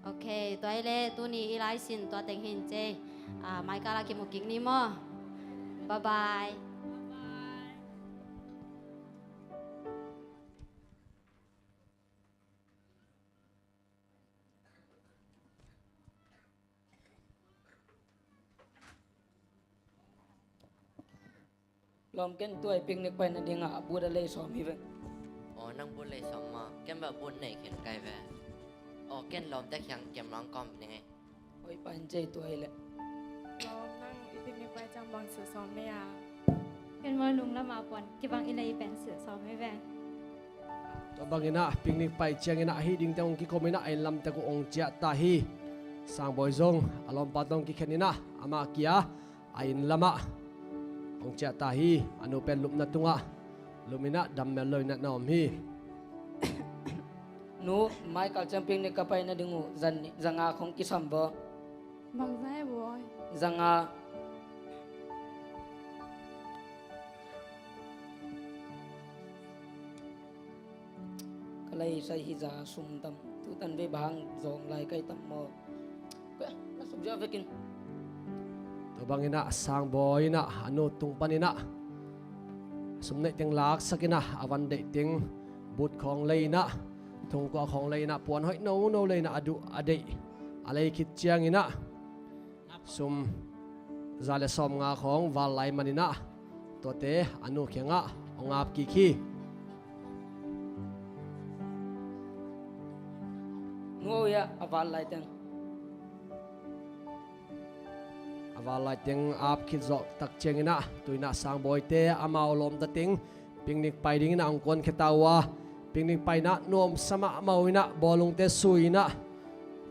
ok tôi lên tu ni ilai sin tôi teng hin che mai cả là ki mu kik ni mo bye bye Lom ken tuai picnic pa na dinga abu da lay so mi ve. Nang buôn lấy xong mà kem bảo buôn này khen cay về ken lom tách hàng kem rong com này Oi pan chay tuai le. lo nang ipik ni pai chang bang su som ne ya เป็นว่าลุงละมาปอนกี่บางอีเลยเป็นเสือซ้อมไม่แวง to bangina picnic pai chiang ina hi ding tang ki komina ai lam ta ko ong chia ta hi sang boy zong alom patong ki khenina ama kia ain lama ong chia ta hi anu pen lup na tunga lumina dam mel loi na nom hi Nu mai kal chang picnic ka pai na dingu zanga khong ki sam bo. bang zai boy Zanga kalai sai hi za sum tam tu tan ve bang zong lai kai tam mo. Na sub ja vekin. to bangina sang boy na anu tung panina sumne teng lak sakina awan de teng but khong leina thong ko khong leina puan hoi no leina adu adei alei khit chiang ina sum zale som nga khong wal lai manina to te anu khenga ongap ki khi Ngo ya aval lai tang. avala teng ap khit zo tak chengina tuina sang boy te amao lom ta ting picnic pai ding na angkon khetawa picnic pai na nom sama mauina bolung te suina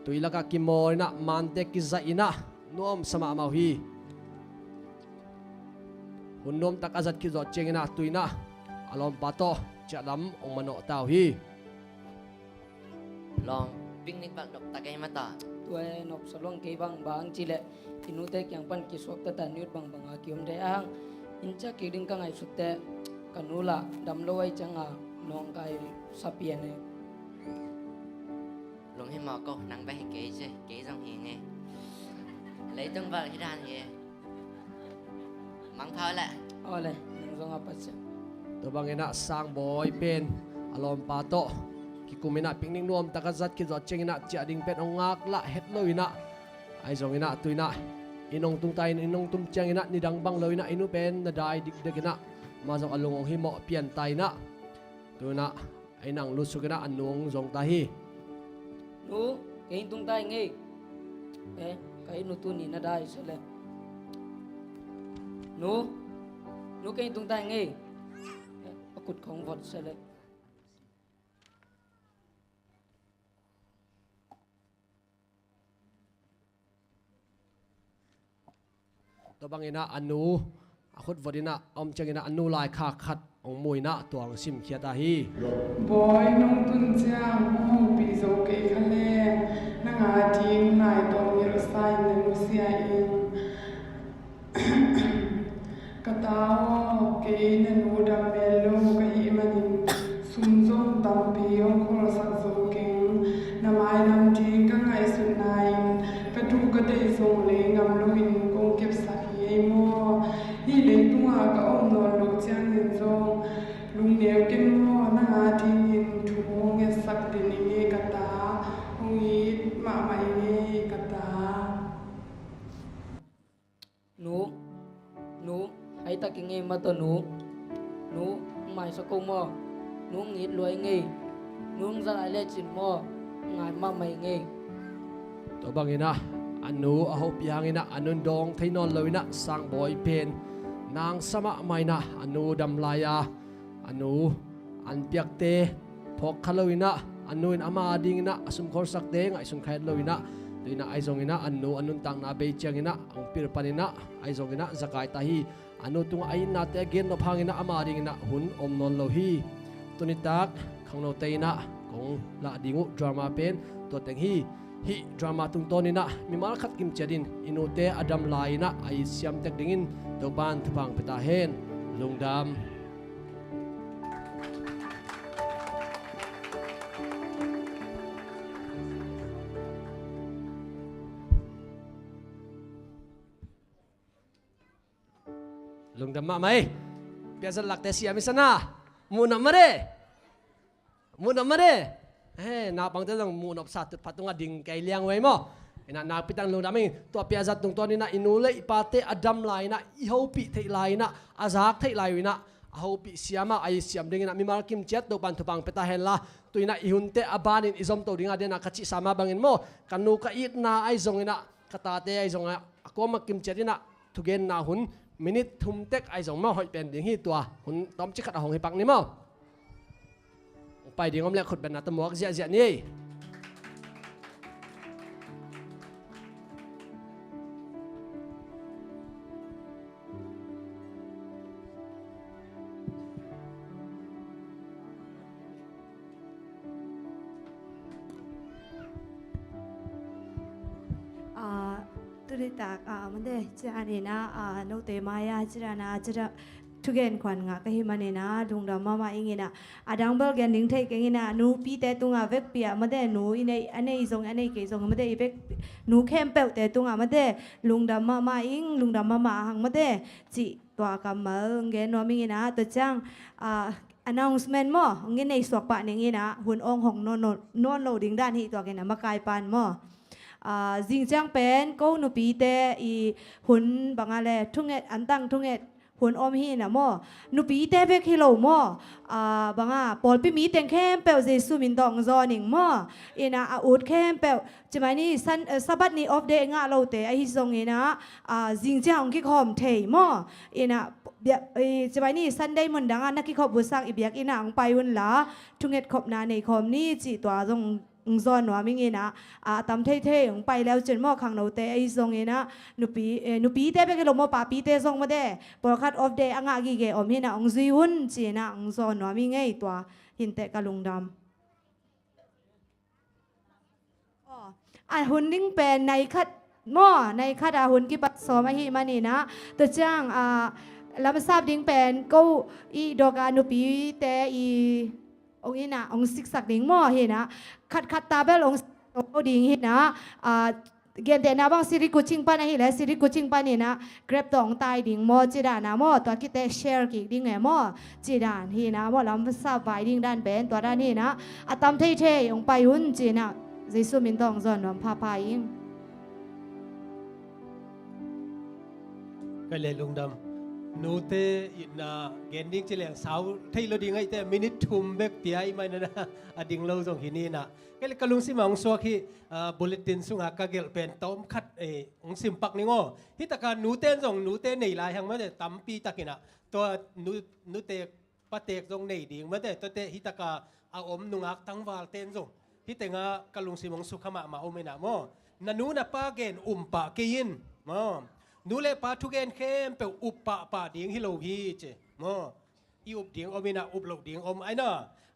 tuila ka kimoina mante ki zaina nom sama mau hi hunnom tak azat ki zo chengina tuina alom pato chadam ong mano tau hi long picnic bạc độc ta cái mà ta Tuai nop salong ke bang bang chile inu te kyang pan ki sok ta tan yut bang bang a kiom de ang incha ki ding ka ngai sutte kanula dam loi changa nong kai sapiene long hi mà câu nắng bay kế chứ kế dòng hi nghe lấy tung vợ hi đàn hi mang thôi lại ole nang zong apa se to bangena sang boy pen alom pato ki kumina picnic nuam takazat ki zo chengina chia ding pet ongak la het loina ai zongina tuina inong tung tai inong tum chengina ni dang bang loina inu pen na dai dik dekina ma zo alung hi mo pian tai na tuna ai nang lusukina anung zong ta hi หนูเก่งตรงใต้ไงไก่หนูตัวนี้น่าได้ใช่เลยหนูเก่งตรงใต้ไงประกุดของวอดใช่เลย ตัวบางอินะอันนูอาคุดวดินะอมจังอินะอันนูลายขาขัดองมวยนะตัวองซิมเขียตาฮี บอยน้องตุนเจ้าห้องปีโซเกยคะเลนังอาทิงนายตองยิรสายในมุสยาอิงกะตาวเกยนนูดามเมโลกะยิมันซุมซงตัมปีองคอลสักโซเกงนามายนำจีกังไงสุนายกะทูกะเดยทรงเลงามลุวินกงเก็บสักเยโมฮีเลงตุงอากะอมนอนลูกจางยินซงลุงเนียวเก็นโมนังอาทิงยินทูเงสักดินิเงกะตาหงยีมาไมเงกะตาหนูให้ตะกิงเงมาตัวหนูไม่สกุลมอหนูงีดรวยเงหนูจะได้เล่จินมองานมาไม่เง ตัวบางอินะอันนูอาหบยังอินะอันนุนดองไทยนอนเลยนะสังบอยเป็นนางสมะไม่นะอันนูดำลายาอันนูอันเปียกเตพกขลุยนะอันนูนอามาดิงนะสมคอสักเตงไอสมขัดลุยนะตัวนะไอซงอินะอันนูอันนุนตังนาเบจยังอินะอังปิรปันินะไอซงอินะสกายตาฮีอันนูตุงไอนาเตเกนนพังอินะอามาดิงอินะหุนอมนอนโลฮีตัวนี้ตักขังโนเตนะของละดิงูดราม่าเป็นตัวเต็งฮีhi drama tung toni na mi mal khat kim chadin inote adam lai na ai siam tek dingin to ban thupang peta hen lungdam lungdam ma mai biasa lakte siam isana munam mareนาบางทีต้องมูนอบสัตว์พัดตรงอดิ่งไกลเลี้ยงไว้มั้งนาปิตังลงดามิงตัวเปียจัดตรงตัวนี้นะอินูเลยปาเตอดัมไลนะอิฮาวปิเทไลนะอาซากเทไลวินะฮาวปิเสียมาไอเสียมดิ่งนะมีมาร์กิมเจ็ดตัวปันทุบังเปตาเฮล่าตัวนี้อิฮุนเตอบานินอิซอมตัวดิ่งอาเดนะคัดชิสามาบังอินมั้งกันนูกะอิดนาไอซงอินะกตาเตไอซงอะก็มากิมเจ็ดนะทุกเกนนาหุนมินิทุมเต็กไอซงมาหอยเป็นดิ่งฮีตัวหุนต้มจิกัดหงให้ปังนี่มั้งไปดีงอมเล็กขุดเป็นนัตมวกเสียนี่ตุลิตากมันเดจานีนะโนเตมายาจรานะจระทุกเกนขวัญงะก็หิมันนะลุงดำมาอิงนะดังเบลกันดิ้งไทยกันนะนูปีแต่ตุงเวกเปียมาเดนูอินอันนี้ส่งอันนี้เกส่งมาเดเวกนูเข้มเปลแต่ตุงมาเดลุงดำมาอิงลุงดำมาหังมาเดจิตัวกำมือเกนว่ามิงนะตัวจังannouncement มั้งเงินในสวกปะนี่นะหุ่นองหงนอนโลดิ้งด้านที่ตัวเกนะมากายปานมั้งจิงจังเป็นก็นูปีแต่อีหุ่นบางอะไรทุ่งเอ็ดอันตั้งทุ่งเอ็ดหุ่นอมฮีนะมั้งนูปีแต่เบกฮิโลมั้งบางปอลปีมีแต่งเข้มเปลเจสุมินตองจอนิงมั้งอีน่ะอุดเข้มเปลจะมานี่สับัดนี้ออฟเดย์งะเราแต่ไอฮิซงอีน่ะจิงจังกิคอมเทยมั้งอีน่ะจะไปนี่ซันได้เหมือนดังนักกิขบบุษังอีเบียกอีน่ะไปวันละทุ่งเอ็ดขบนาในคอมนี่จีตัวจงซอนว่ามิงนะตำเท่ๆไปแล้วจนหม้อขังเราเตะไอ้ทรงนะนุปีเตะไปกันลงมาป่าปีเตะทรงมาเด้ปอคัดออฟเดย์อ่างกี่เกอมเห็นนะองซีหุ่นจีนะองซอนว่ามิงไงตัวหินเตะกะลุงดำหุ่นดิ้งเป็นในคัดหม้อในคัดหุ่นกี่ปัดสอมาหิมานี่นะตัวจ้างแล้วมาทราบดิ้งเป็นกูอีดอกนุปีเตะอีองค์นะองค์ศิกสักดิ่งหม้อเห็นนะขัดตาเบลองค์ดิ่งเห็นนะเกณฑ์แต่นะบางสิริกุชิงปานะเห็นแล้วสิริกุชิงปานี่นะเกร็บตองตายดิ่งหม้อจีดานะหม้อตัวคิดแต่แชร์กี่ดิ่งไงหม้อจีดานเห็นนะหม้อลำซาบายดิ่งด้านเป็นตัวด้านนี้นะตามเท่ๆองค์ไปหุ่นจีนะเจสุมินตองจอนนพาพายิง ก็เลยลุงดำ นูเตอินาเกนดิ้งเจริญสาวไทยเราดิ้งไอเตมินิทุมเบกเปียไอไม่นะอดิ้งเราส่งหินีนะก็เลยกลุงสิมังสวกฮีบุลเลตินสุงหากเกลเป็นต้มคัดองสิมปักนิงอฮิตาการนูเตนส่งนูเตนในลายหังมาเดตั้มปีตะกินะตัวนูเตปะเตกส่งในดิ้งมาเดตัวเตฮิตากาอาอมนุงักตั้งวาลเตนส่งฮิตงากลุงสิมังสุขมาโอเมนะโมนันูนับปาเกนปะเกยินโมนูเลปาทุกเกนเข้มเปอุปปะดิ้งฮิโลพีเจโมอีอุปดิ้งอมินะอุปโลดิ้งอมไอน่ะ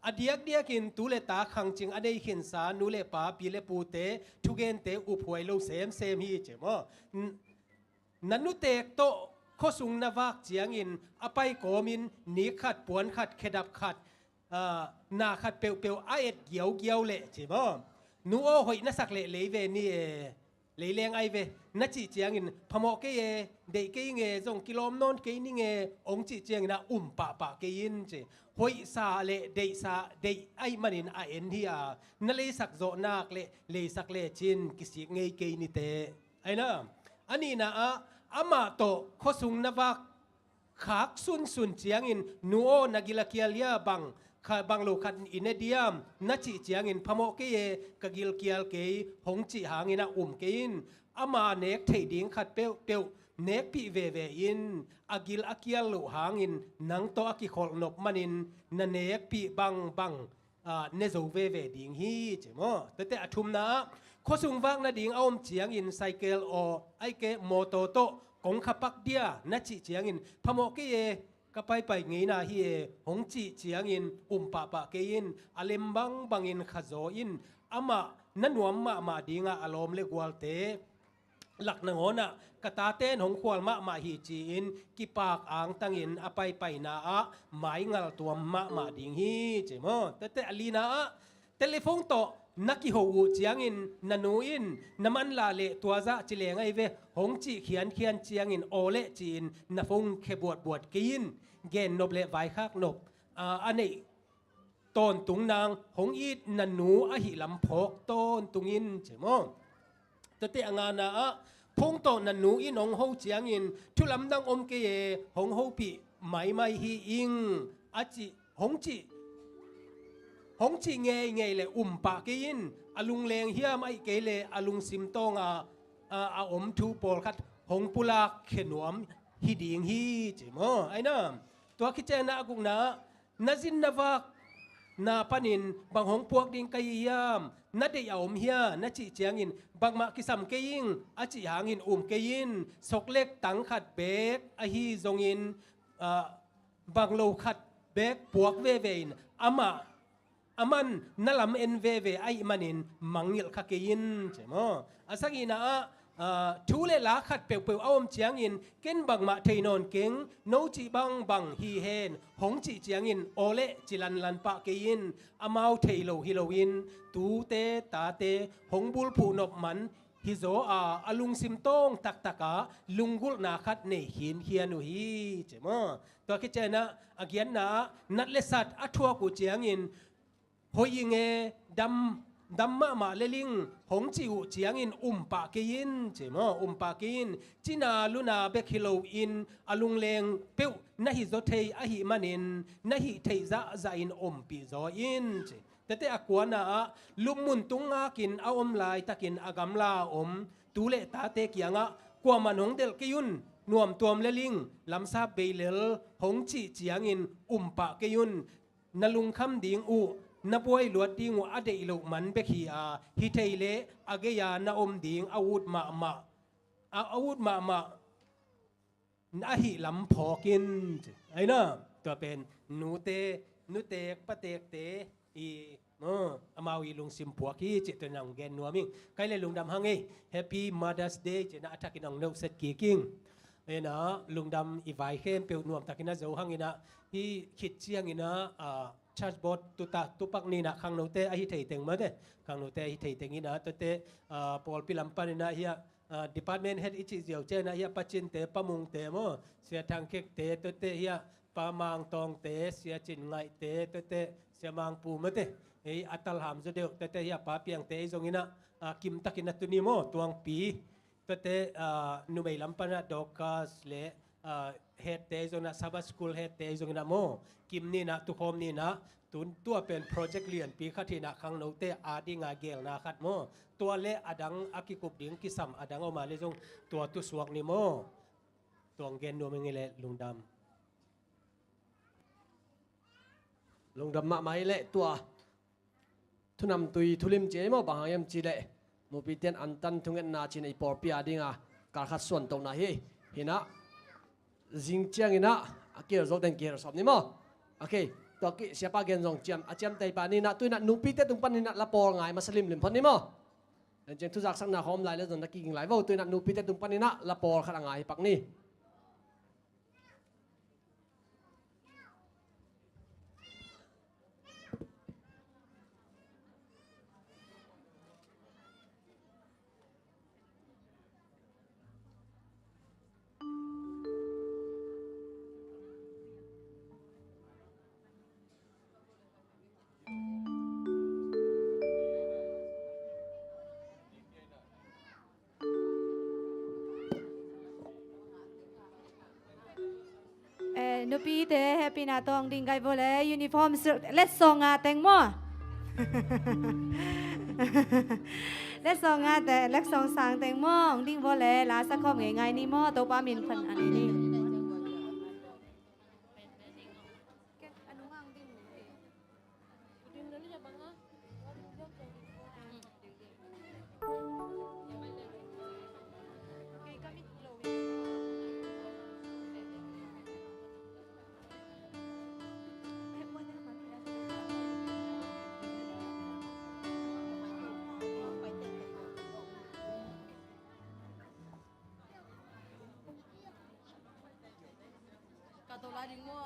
อดียกเดียกินตูเลตาขังจิงอเดยขินสานูเลปาปีเลปูเตทุกเกนเตอุปหวยโลเซมฮีเจโมนันุเตกโตข้อสุงนวักเจียงอินอไปโกมินนีขัดปวนขัดเขดับขัดนาขัดเปียวไอเอ็ดเกี่ยวเละเจโมนูโอหอยนัสักเละเลยเวนี่เลยเลี้ยงไอเวนัดจีเจียงอินพมอกเกยเด็กเกยเงจงกิโลมนนเกยนี่เงองจีเจียงนะปะเกยินเจหอยซาเละเดยซาเดยไอมันอินไอเอ็นที่นั่นเลยสักโจนักเลยสักเละจินกิสิเงยเกยนี่เตไอนะอันนี้นะอามาโตข้อสุงนวักขากสุนเจียงอินนูโอนักิลาเกียเลียบังโลคันอินเดียมนัจิเจียงอินพมอกเกยกกิลเกียลเกยหงจิหางอินะเกยินอามาเนกเทดิงขัดเปียวเนกปีเวอินอากิลอาเกียลโลหางอินนังโตอากิขอลนบมันอินนันเนกปีบังเนโซเวดิงฮีเจมอแต่อทุมนะข้อสุงวักนาดิงเอาเจียงอินไซเคิลอไอเกโมโตโตกงขับปักเดียนัจิเจียงอินพมอกเกยก็ไปงี้นะฮีหงจีเจียงอินปะเกยินอเลมบังอินขโจอินอามานั่นวมมาดิงอารมณ์เลกวลเตหลักนงนะกตาเต้นหงควลมาฮีจีอินกิปากอ่างตังอินอไปนาหมายงาตัวมาดิงฮีเจมอแต่อลีนะเทเลโฟนโตนักกิหูเจียงอินนันูอินน้ำมันลาเลตัวจะจิเลงไอเวหงจีเขียนเจียงอินโอเลจีนนัฟงเคบวดกินเกนนบเลไวคักนบอันนี้ต้นตุงนางหงอีดนันนูอหิลำพกต้นตุงอินเจมองแต่งานนะพงต้นนันนูอินหงหูเจียงอินทุลำดังอมเกยหงหูปีไม่ฮีอิงอจิหงจีเงยเลยปะเกยินอลุงเลงเฮียไม่เกเลอลุงซิมตองอมทูปอลคัดหงปุลากเขนวมฮิดิงฮีเจมอไอ้น้ำตัวคิดเจนะกุงนะนาจินนวักนาปนินบางหงพวกดิ่งกายยามนัดเดียอมเฮียนัดจีเจียงอินบางมากิสัมเกยิงอาจิหางอินเกยินสกเล็กตังขัดเบกอฮีจงอินบางโลขัดเบกพวกเวอินอามันนั่นลำเอ็นเวไอมันอินมังยิลขะเกยินใช่ไหมอาศัยนะทูเลลาขัดเปียวเอาเจียงอินเก่นบังมาเทนอนเก่งโนจีบังฮีเฮนหงจีเจียงอินโอเลจิลันปะเกยินอามาวเทโลฮิโลวินตูเตตาเตหงบุลผูนบมันฮิโซอาลุงซิมตงตักกาลุงกุลนาขัดเนหินเฮียนุฮีใช่ไหมตัวคิดเจนะอาเกียนนะนัดเลสัตอัทวกูเจียงอินหอยยิงดำมาเลลิงหงจิวเจียงอินปะเกยินใช่ไหมปะเกยินจีนาลุนาเบคิโลอินอลุงเลงเปียวนาฮิโซเทยอหิมันินนาฮิเทยจะอินปีโซอินใช่แต่อากวนาลุมมุนตุงอากินเอาลายตะกินอากำลาตูเลตาเตกยังกว่ามันหงเดลกิยุนนวมตัวมเลลิงลำซาเบลเลลหงจิเจียงอินปะเกยุนนลุงคำดิงนับไว้หลวดดิ้งว่าอเดอิโลมันเบคีฮิเทเลอเกยานาดิ้งอาวุธมาอาหิลำพอกินไอ้น่ะตัวเป็นนูเตกปะเตกเตอีอามาวิลุงซิมผัวขี้เจตนังเกนนัวมิงใครเลยลุงดำฮังเอ Happy Mother's Day เจนะทักกินองนกเซตกีกิ้งเอ้นะลุงดำอีไวเข้มเปียวนวมทักกินนะเจ้าฮังอินะที่คิดเชียงอินะชาร์จบอทตุปักนี่นะขังโนเตอหิเทยเต็งมาเด้ขังโนเตอหิเทยเต็งนี่นะตัวเตปอลพิลัมปันนี่นะเฮียdepartment head อิจิเจียวเจนะเฮียปัจจินเตปะมุงเตโมเสียทางเค็กเตตัวเตเฮียปะมังตองเตเสียจินไงเตตัวเตเสียมังปูมาเตไออัตลหามจะเดียวตัวเตเฮียปะเปียงเตจงอินะกิมตักินตุนิโมตวงปีตัวเตนุเมลัมปันนะดอกัสเล เฮดเตจงนะซับสกูลเฮดเตจงนะโมกิมนี่นะทุกคนนี่นะตุนตัวเป็นโปรเจกต์เรียนปีขัดที่นะขังโนเตอาดีงาเกลนะขัดโมตัวเละอดังอากิกุบดิ้งกิสัมอดังออกมาเลยจงตัวตุสวกนี่โมตัวเกนโนมังเงเลลุงดำ ลงดำมาไม่เละตัวทุนำตุยทุลิมเจมอบางยามจีเละมูปีเตียนอันตันทุงเงินนาจินไอปอร์ปีอาดิงาการขัดส่วนตรงนั้นเห็นนะจิงเจียงเห็นนะเกี่ยวกับเรื่องเกี่ยวกับสอบนี่มั้งโอเคตัวกี้เสียปากเงินส่งเจียมอาเจียมไตปานี่นะตุยนะนูปีเตียนตรงปันนี่นะละปอร์ไงมาสลิมลิมพันนี่มั้งเดี๋ยวทุกสักนาหอมไหลแล้วจนตะกี้กินไหลว่าตุยนะนูปีเตียนตรงปันนี่นะละปอร์ขนาดไงปักนี่ นูปีเตแฮปปี้นาตองดิงไกโบเลยูนิฟอร์มเลสซองอาแตงโมเลสซองอาแต่เลสซองสางแตงโมดิงโบเลลาสักข้อมไงนี่โมตัวป้ามินพันอันนี้ตัวลายดิ้งมัว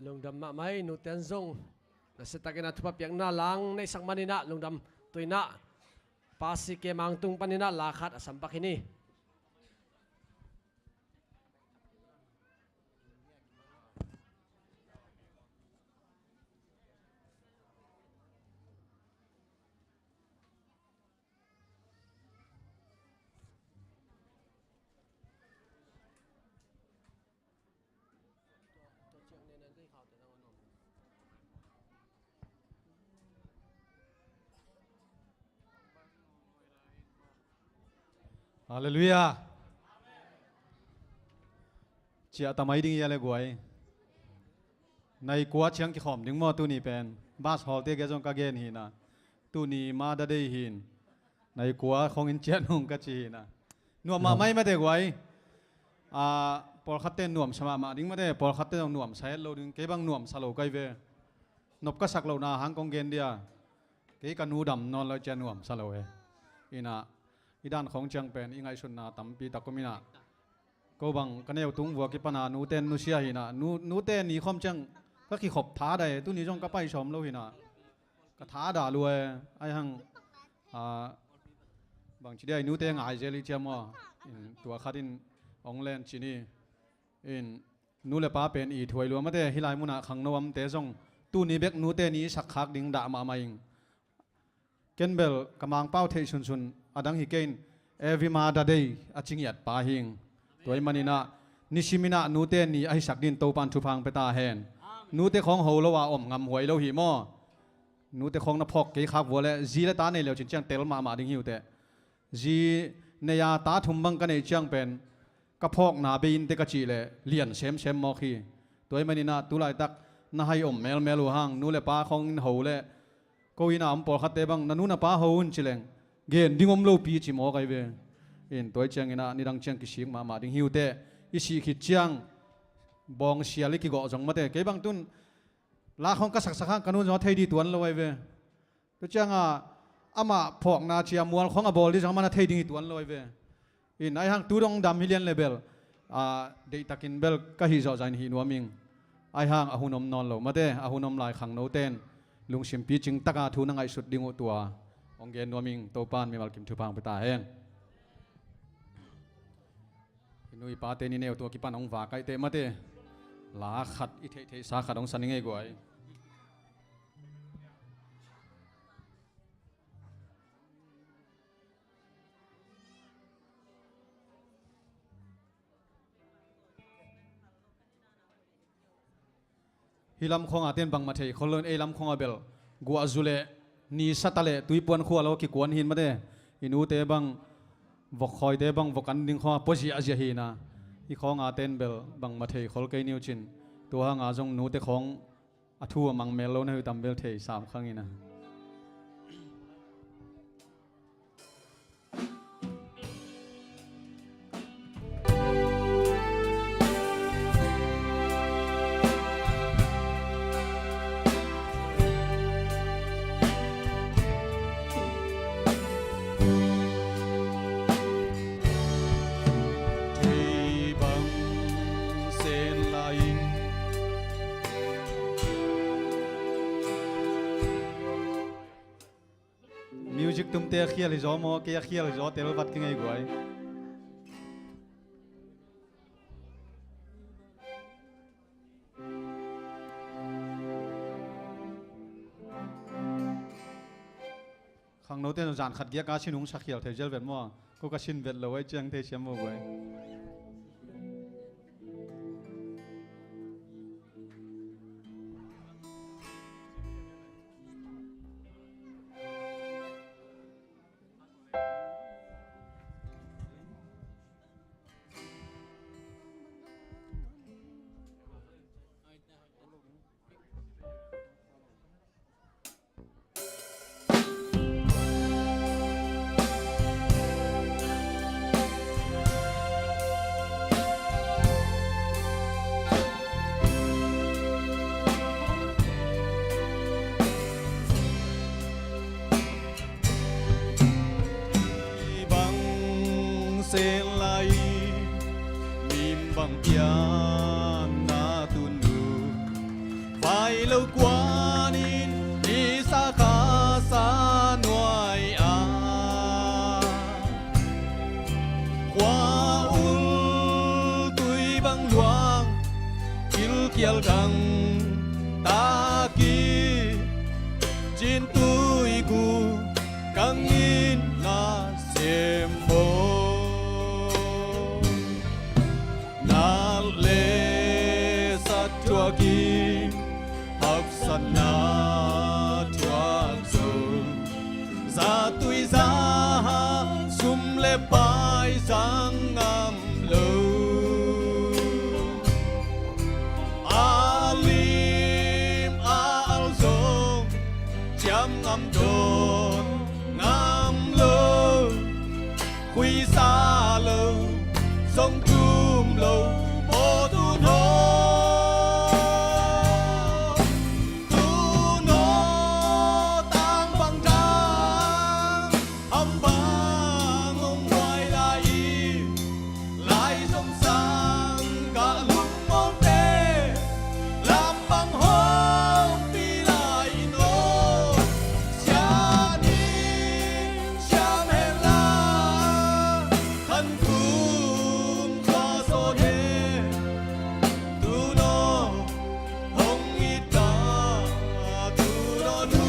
ลงดำมาไม่นูเตียนซงนัสตะกินาทุบเปียงน่าลังในสังมันนี่นะลงดำตัวน่ะปาสิเกมังตุงปันนี่นะลาขัดสัมปักนี่ฮาเลลูยาเจ้าตามายดิ้งยาเลกวยในกัวเชียงกิขอมดึงมอตัวนี้เป็นบาสฮอลเตเกจงกาเกนหินะตัวนี้มาได้หินในกัวของอินเจียนงกัจจีนะหน่วมมาไม่ได้กวยปอลคัตเตนหน่วมสมาดิ้งไม่ได้ปอลคัตเตนหน่วมใช้เราดึงเก็บังหน่วมสโลไกเวนบก็สักเราหน้าหางกองเกนเดียเกี่ยกันนูดำนอนเราจะหน่วมสโลเออินะอีด้านของเชียงเป็นอีไงชนนาตั้มปีตะกุมินะก็บังกันเอวตุงวัวกิปนานูเตนนูเชียหินะนูเตนนี่คอมเชียงก็ขี้ขบท้าได้ตัวนี้จงก็ไปชมเราหินะก็ท้าด่ารวยไอ้หังบางทีได้นูเตนไอเจลิเจียมว่าตัวขัดินองเลนชินีนูเลป้าเป็นอีถวยรวมมาเตฮิไลมุนะขังนวมเตจงตัวนี้เบกนูเตนี้สักคักดิ่งด่ามาไม่ยิงเกนเบลกำลังเป้าเทชุนอดังฮิเกนเอวิมาดาเดย์อจิงยัดปาหิงตัวมันนี่นะนิชิมินะนูเตนี่ไอสักดินโตปันทุพังเปตาเฮนนูเตของโฮลว่าอมงำหวยเราหิมอนูเตของนับพกเกี่ยขับวัวเล่จีเลตาในเหลียวจิงจังเตลมาดิ่งหิวเตจีเนียตาทุ่มบังกันในจังเป็นกระพกนาบินเตกจีเล่เลียนเชมมอคีตัวมันนี่นะตุลายตักน่าให้อมเมลหังนูเลป้าของโฮเล่ก็อินาอัมปอลขัดเตบังนันูน่ะป้าฮูนชิเลงเกนดิ้งอมโลปีจิมอไกเวตัวเชียงอินานี่ดังเชียงกิชิงมาดิ้งฮิวเตอิชิขิดเชียงบองเชียลิกิโกจงมาเตเก็บังตุนลาของกษัตริย์สักครั้งกันูนจะเทดีตัวนั้นเลยเวตัวเชียงอามาพอกนาเชียมัวของอบอลที่จังมันเทดีตัวนั้นเลยเวไอหังตูดงดำมิเลียนเลเบลเดตักินเบลก็ฮิจอจันฮินัวมิงไอหังอาหุนอมนอนโลมาเตอาหุนอมลายขังโนเตนลุงชิมปีจิงตะกาทูนังไอสุดดิ้งตัวองเกนนัวมิงโตปานมีมัลกิมทุพังไปตาเฮงนุยปาเตนี่เนวตัวกิปันองวาไกเตมาเตลาขัดอิเทสาขัดองสันนิเงกวยฮิลัมคงอาเตียนบังมาเทคนเลนเอลัมคงอาเบลกัวจุเลนี่สัตเลตุยปวนขัวเราขี้กวนหินมาเตอินูเตบังวกคอยเตบังวกันดิ้งข้อปจิอาเจียฮีนะอีของอาเตียนเบลบังมาเทคนเกยนิวจินตัวหางอาจงนูเตของอาทัวมังเมลโลนะฮิตัมเบลเทสามครั้งนี้นะมิวสิกตุ้มเตะเขียลิจอมอเกียเขียลิจอเตลวัดกิงไงกวยขังโนเตนจานขัดเกียกาชินุงชักเขียวเทเจลเวทมัวก็กระชินเวทเลยไว้เจียงเทเชียมมัวกวยเซลายมิมบังยานาตุนู na sembo na le sa tua ki học san na tua zo za tui za sum le pai sang ngam lo alim al zo cham ngam don ngam lo quy xa lo sông chum lo ô tu no tu no tang bang trăng âm vang ông quay lại lại sông sang cả lúc mong tê làm bằng hông đi lại nô xa đi xa mẹ la thân cùng qua số thế tu nó không ít cả tu nó nu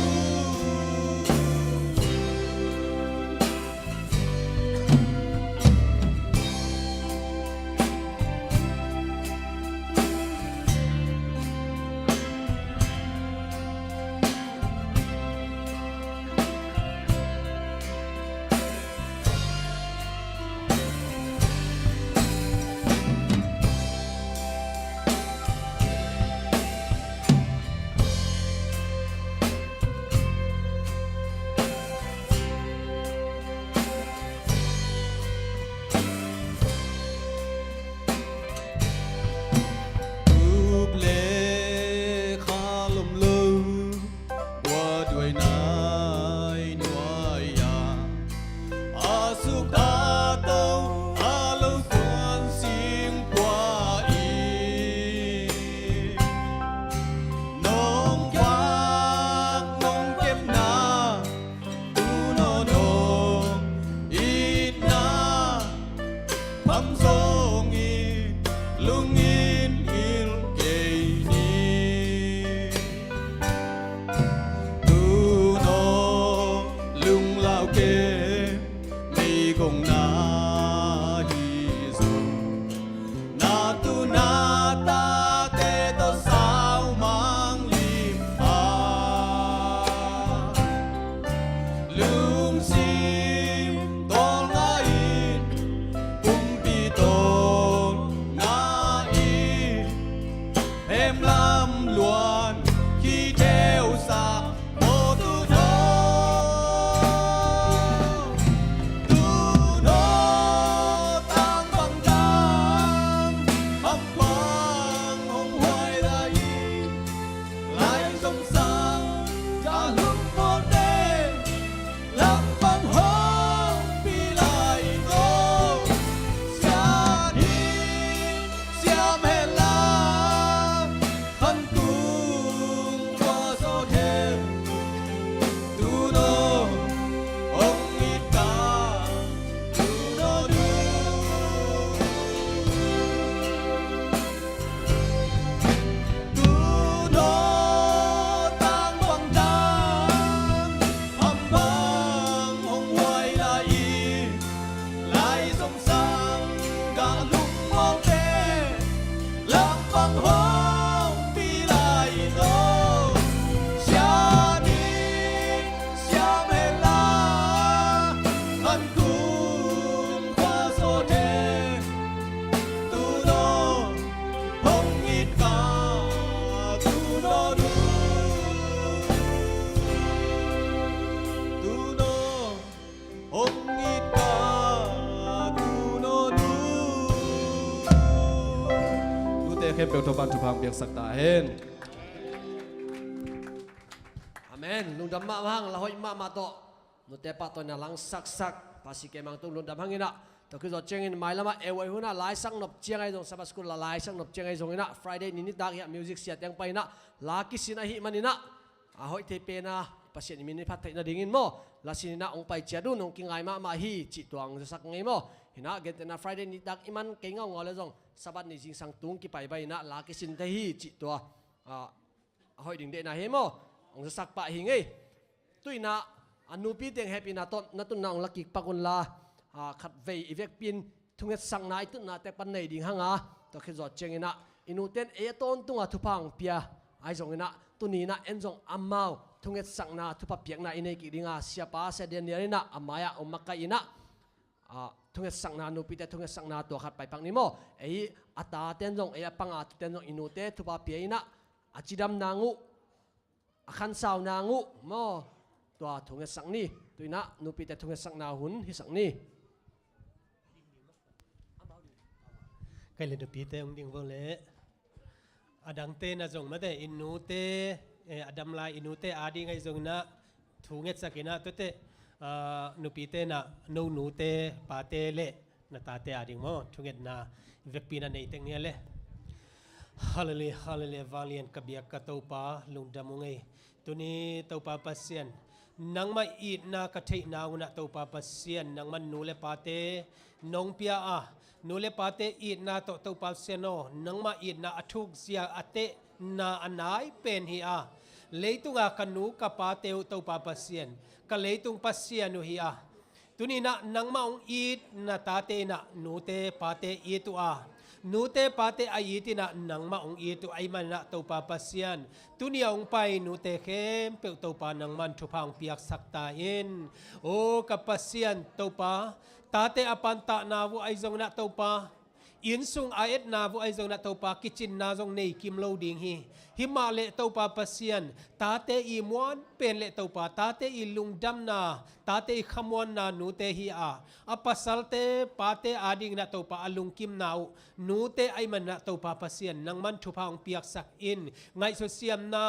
Úp lệ khá lùm lư qua đuôi nai nuôi ya a suk a tâu a lâu quan xin qua y nông quang nông kem na tu no nông ít na bấm sông y lung in il kei ni tu no lung lao ke mi kong na hi zo na tu na ta te to sao mang lim a lung sim tol na in pi tôn na y em lam luan khi theo xa mô tu no tăng bằng trăng âm quang hồng hoài lại lại sông sang cả lúc một đêm làm bằng hông bi lại ngô xa đi xa mẹ la thân cùng qua gió thêm tu no ông ít cả tu no du tu no tăng bằng trăng âm vang hồng hoài lại lại sông sang cả lúc mong tê làm bằng hông bi lại nô xa đi xa mẹ la thân cùng qua số thế tu no không ít cả tu no du tu no không ít cả tu no du tu te khem pe to ban thu phang biak sak ta hen amen lung dam ma hang la hoi ma to nu te pa to na lang sak sak pasi ke mang tu lung dam hangina to ki zo chengin mai lama e wai huna lai sang nop chiang ai jong sabas school la lai sang nop chiang ai jong ina friday ni dak ya music siat yang paina la ki sina hi manina a hoi te pe na pasien min ni phat thai na dingin mo la sinina ong pai chia du nong ki ngai ma hi chi tuang sak ngai mo hina get na friday ni dak iman ke ngau ngole jong sabat ni jing sang tung ki pai bai na la ki sin te hi chi to a hoi ding de na he mo ong sak pa hi ngai tuina อันนูปีเตียงแฮปปี้นาต้นนัตุนนางลักกิกปากุนลาขัดเวอีเวกปินทุงเอสังนายตุนนาแต่ปันในดิ่งหางาตัวขึ้นจอดเจงอินะอินูเต้นต้นตุงอาทุพังเปียไอจงอินะตุนีนะเอ็นจงอัมมาทุงเอสังนาทุพับเปียกนาอินเอกิดิ่งเสียป้าเสด็จเนียรินะอัมมายาอมมักกะอินะทุงเอสังนานูปีเตทุงเอสังนาตัวขัดไปปังนิโมอัตตาเต้นจงปังอาเต้นจงอินูเต้ทุพับเปียอินะอาจิดัมนางูขันสาวนางูโมตัวทุงเอสังนี่ตัวนะนูปีเตทุงเอสังนาหุนฮิสังนี่cái lần đầu tiên ông điên vô lệ, Adam tên là dùng mà thế inu tê, Adam lại inu tê adi ngay dùng na, thu nghe sắc na tôi tê, nu pi tê na nu nu tê pa tê lệ, na ta tê adi mo, thu nghe na việc pi na này tiếng nghe lệ, Hallelujah Hallelujah valiant kabiak kataupa lung damungai, tuni taupa pasien. Nang mai it na kathei na una taupa pasien nang man nu le pa tê, nong pia a. Nule pate it na to pa seno nang ma it na athuk sia ate na anai pen hi a leitunga kanu ka pate to pa pasien ka leitung pasien nu hi a tuni na nang maung it na tate na nute pate itu a nute pate ayiti na nang maung itu ay man na to pa pasien tuni aung pai nute khem pe to pa nang man thupang piak saktain o kapasien to pa tate apanta na vu ai zong na topa insung aet na vu ai zong na topa kitchen na zong nei kim lo ding hi himale topa pasien tate I muan pen le topa tate I lungdam na tate I khamwan na nu te hi a apasalte pate ading na topa alung kim nau nu te ai man na topa pasien nang man thupang piak sak in ngai so siam na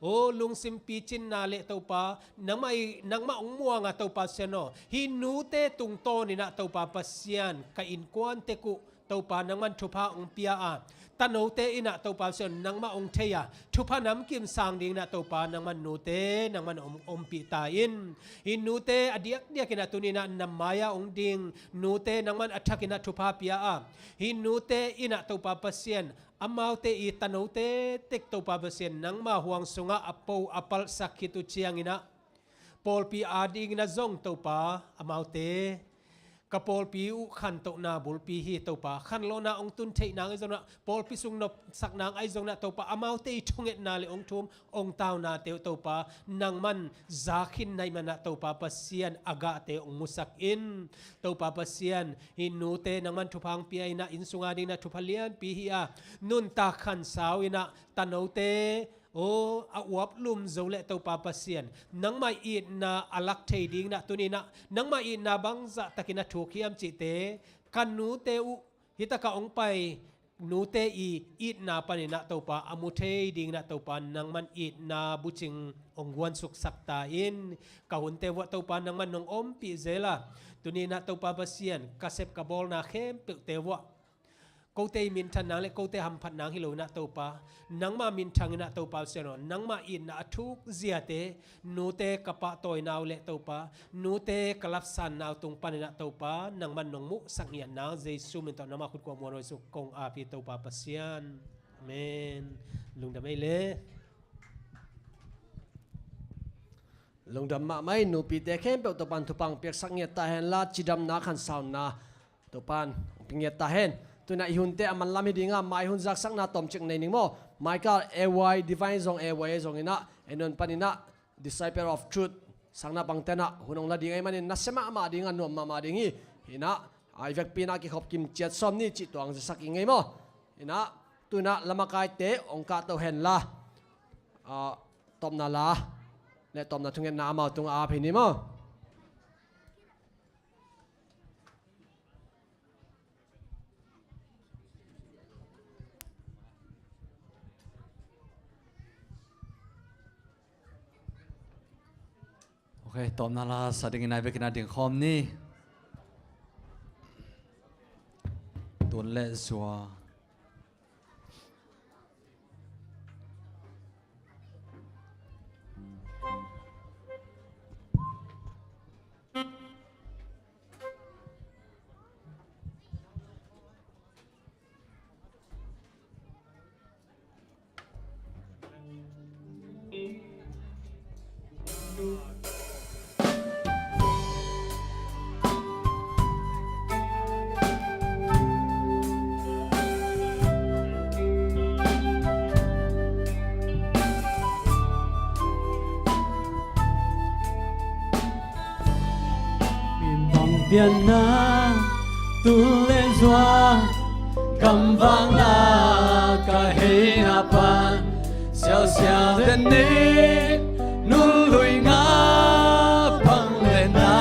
o lung sim pi chin na le topa nang ma ong muang a topa seno hi nu te tung to ni na topa pasien ka in kwan te ku topa nang man thupa ong pia a tano te ina topa sen nang ma ong theya thupa nam kim sang ding na topa nang man nu te nang man om pi ta in nu te adiak dia kina tunina namaya ong ding nu te nang man athakina thupa pia a hi nu te ina topa pasien amau te I tano te tek topa pasien nang ma huang sunga apo apal sakitu chiang ina pol pi ading na zong topa amau te kapol pi u khan to na bul pi hi to pa khan lo na ong tun thei na ai zona pol pi sung nop sak nang ai zona to pa amau te thunget na le ong thum ong taw na te to pa nang man zakhin nai mana to pa pasien aga te ong musak in to pa pasien hinu te nang man thupang pi ai na in sunga ding na thupalian pi hi a nun ta khan saw ina tano te o awap lum zole to pa pasien nang mai it na alak thei ding na tunina nang mai it na bangza takina thukiam chi te kanu te u hitaka ong pai nu te I it na panina to pa amu thei ding na to pa nang man it na buching ongwan suk sakta in kahun te wa to pa nang man nong om pi zela tunina to pa pasien kasep kabol na khem pe te wa câu tây min thằng nang le câu tây ham phat nang hi lo na to pa nang ma min thang na to pa seno nang ma in na thuk zia te nu te kapa toy naw le to pa nu te kalap san naw tung pan na to pa nang man nong mu sang hian na jesu min to na ma khut ko mo noi su kong a pi to pa pasian amen lung da mai le lung dam ma mai nu pi te khem pe to pan thu pang pek sang ye ta hen la chidam na khan saun na to pan ping ye ta hen tu na ihun te aman lami dinga mai hun zak sang na tom chek nei ning mo Michael AY divine zong AY zong ina enon panina disciple of truth sang na pangtena hunong la dingai manin nasema ma dinga nom ma dingi ina ai vek pina ki khop kim chet som ni chi tuang sak ingai mo ina tu na lamakai te ong ka to hen la tom na la le tom na thungen na ma tung a phini mo Okay, tom na la sa ding inai bekina ding khom ni. Tun le zua. biển na tu lên doa cầm vang la cả hệ na pan xeo xeo đến đi nu lùi ngã bằng lên na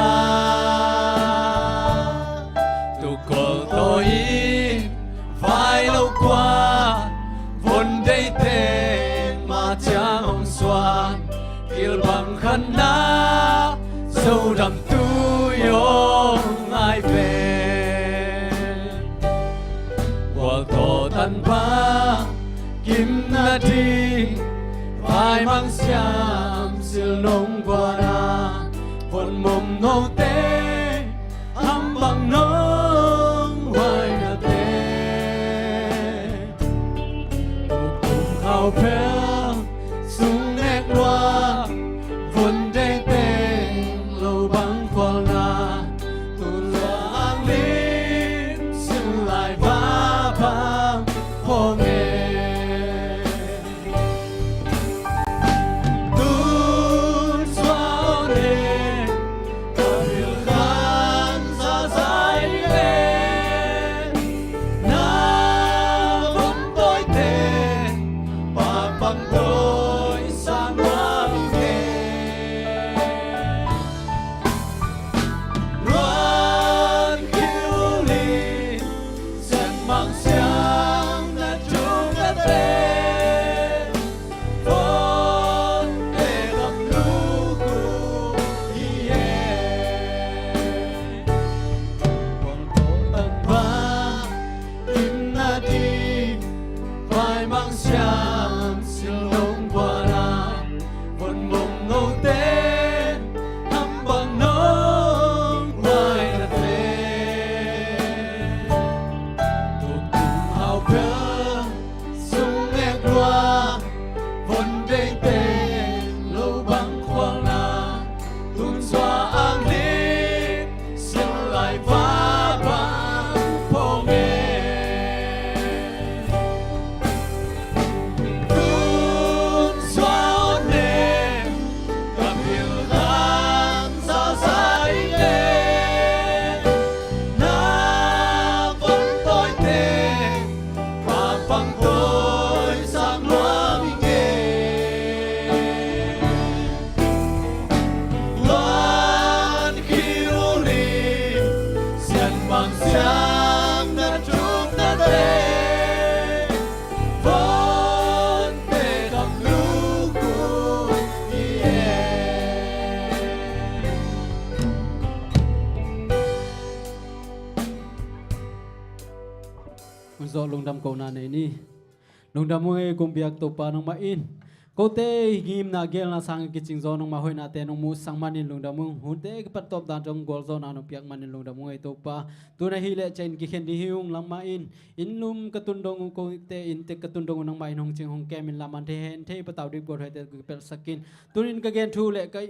tu cổ tôi vài lâu qua vốn đây tên mà chẳng hồng xoan kiều bằng khăn ná sâu đậm tu yo ai về qua tổ tan ba kim na đi vai mang xiam siêu nông qua na vốn mồm ngâu tế hăm bằng nông hoài na tế cùng hào phê sung nét loa vốn đây tên lâu bằng qua na tu loa ang lim xin lại vá vang hồ nghề do lung đam câu này ni lung đam mui cùng biak to pa nong ma in câu te gim na gel na sang ki ching zo nong ma hoi na te nong mu sang manin lung đam mung hu te pat top dan trong gol zo na no piak manin lung đam mui to pa tu na hi le chen ki khen di hiung lang ma in lum katun dong ko te in te katun dong nong ma in hong ching hong kem in laman the hen the pa taw dip go te pel sakin tunin ka gen thu le kai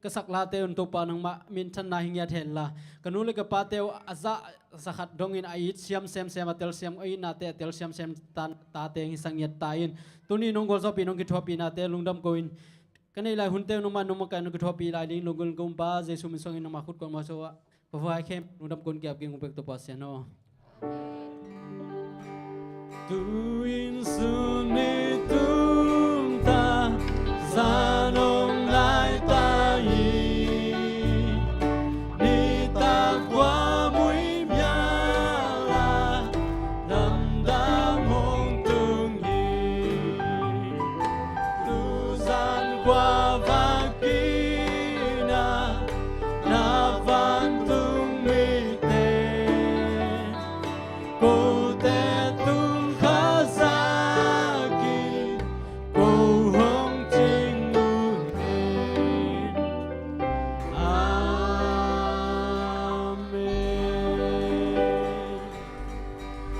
kasak la te to pa nang ma min than na hingya then la kanu le ka pa te aza sakhat dongin ait siam sem sem atel siam ai na te tel siam sem tan ta te hi sang yat tain tuni nong gol so pi nong ki thopi na te lungdam koin kanai lai hun te no ma no ma ka no ki thopi lai ding lungul gum ba jesu min song in ma khut ko ma so pa vai khem lungdam kon kyap ging pek to pa se no tu in sun ni tum ta sa nong lai ta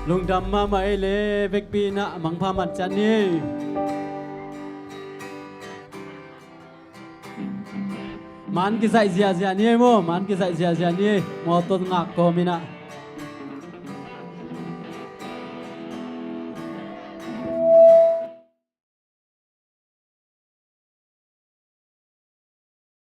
lung đam ma mai le vek pi na mang pha mat chan ni man ki sai zia zia ni mo man ki sai zia zia ni mo to ngak ko mi na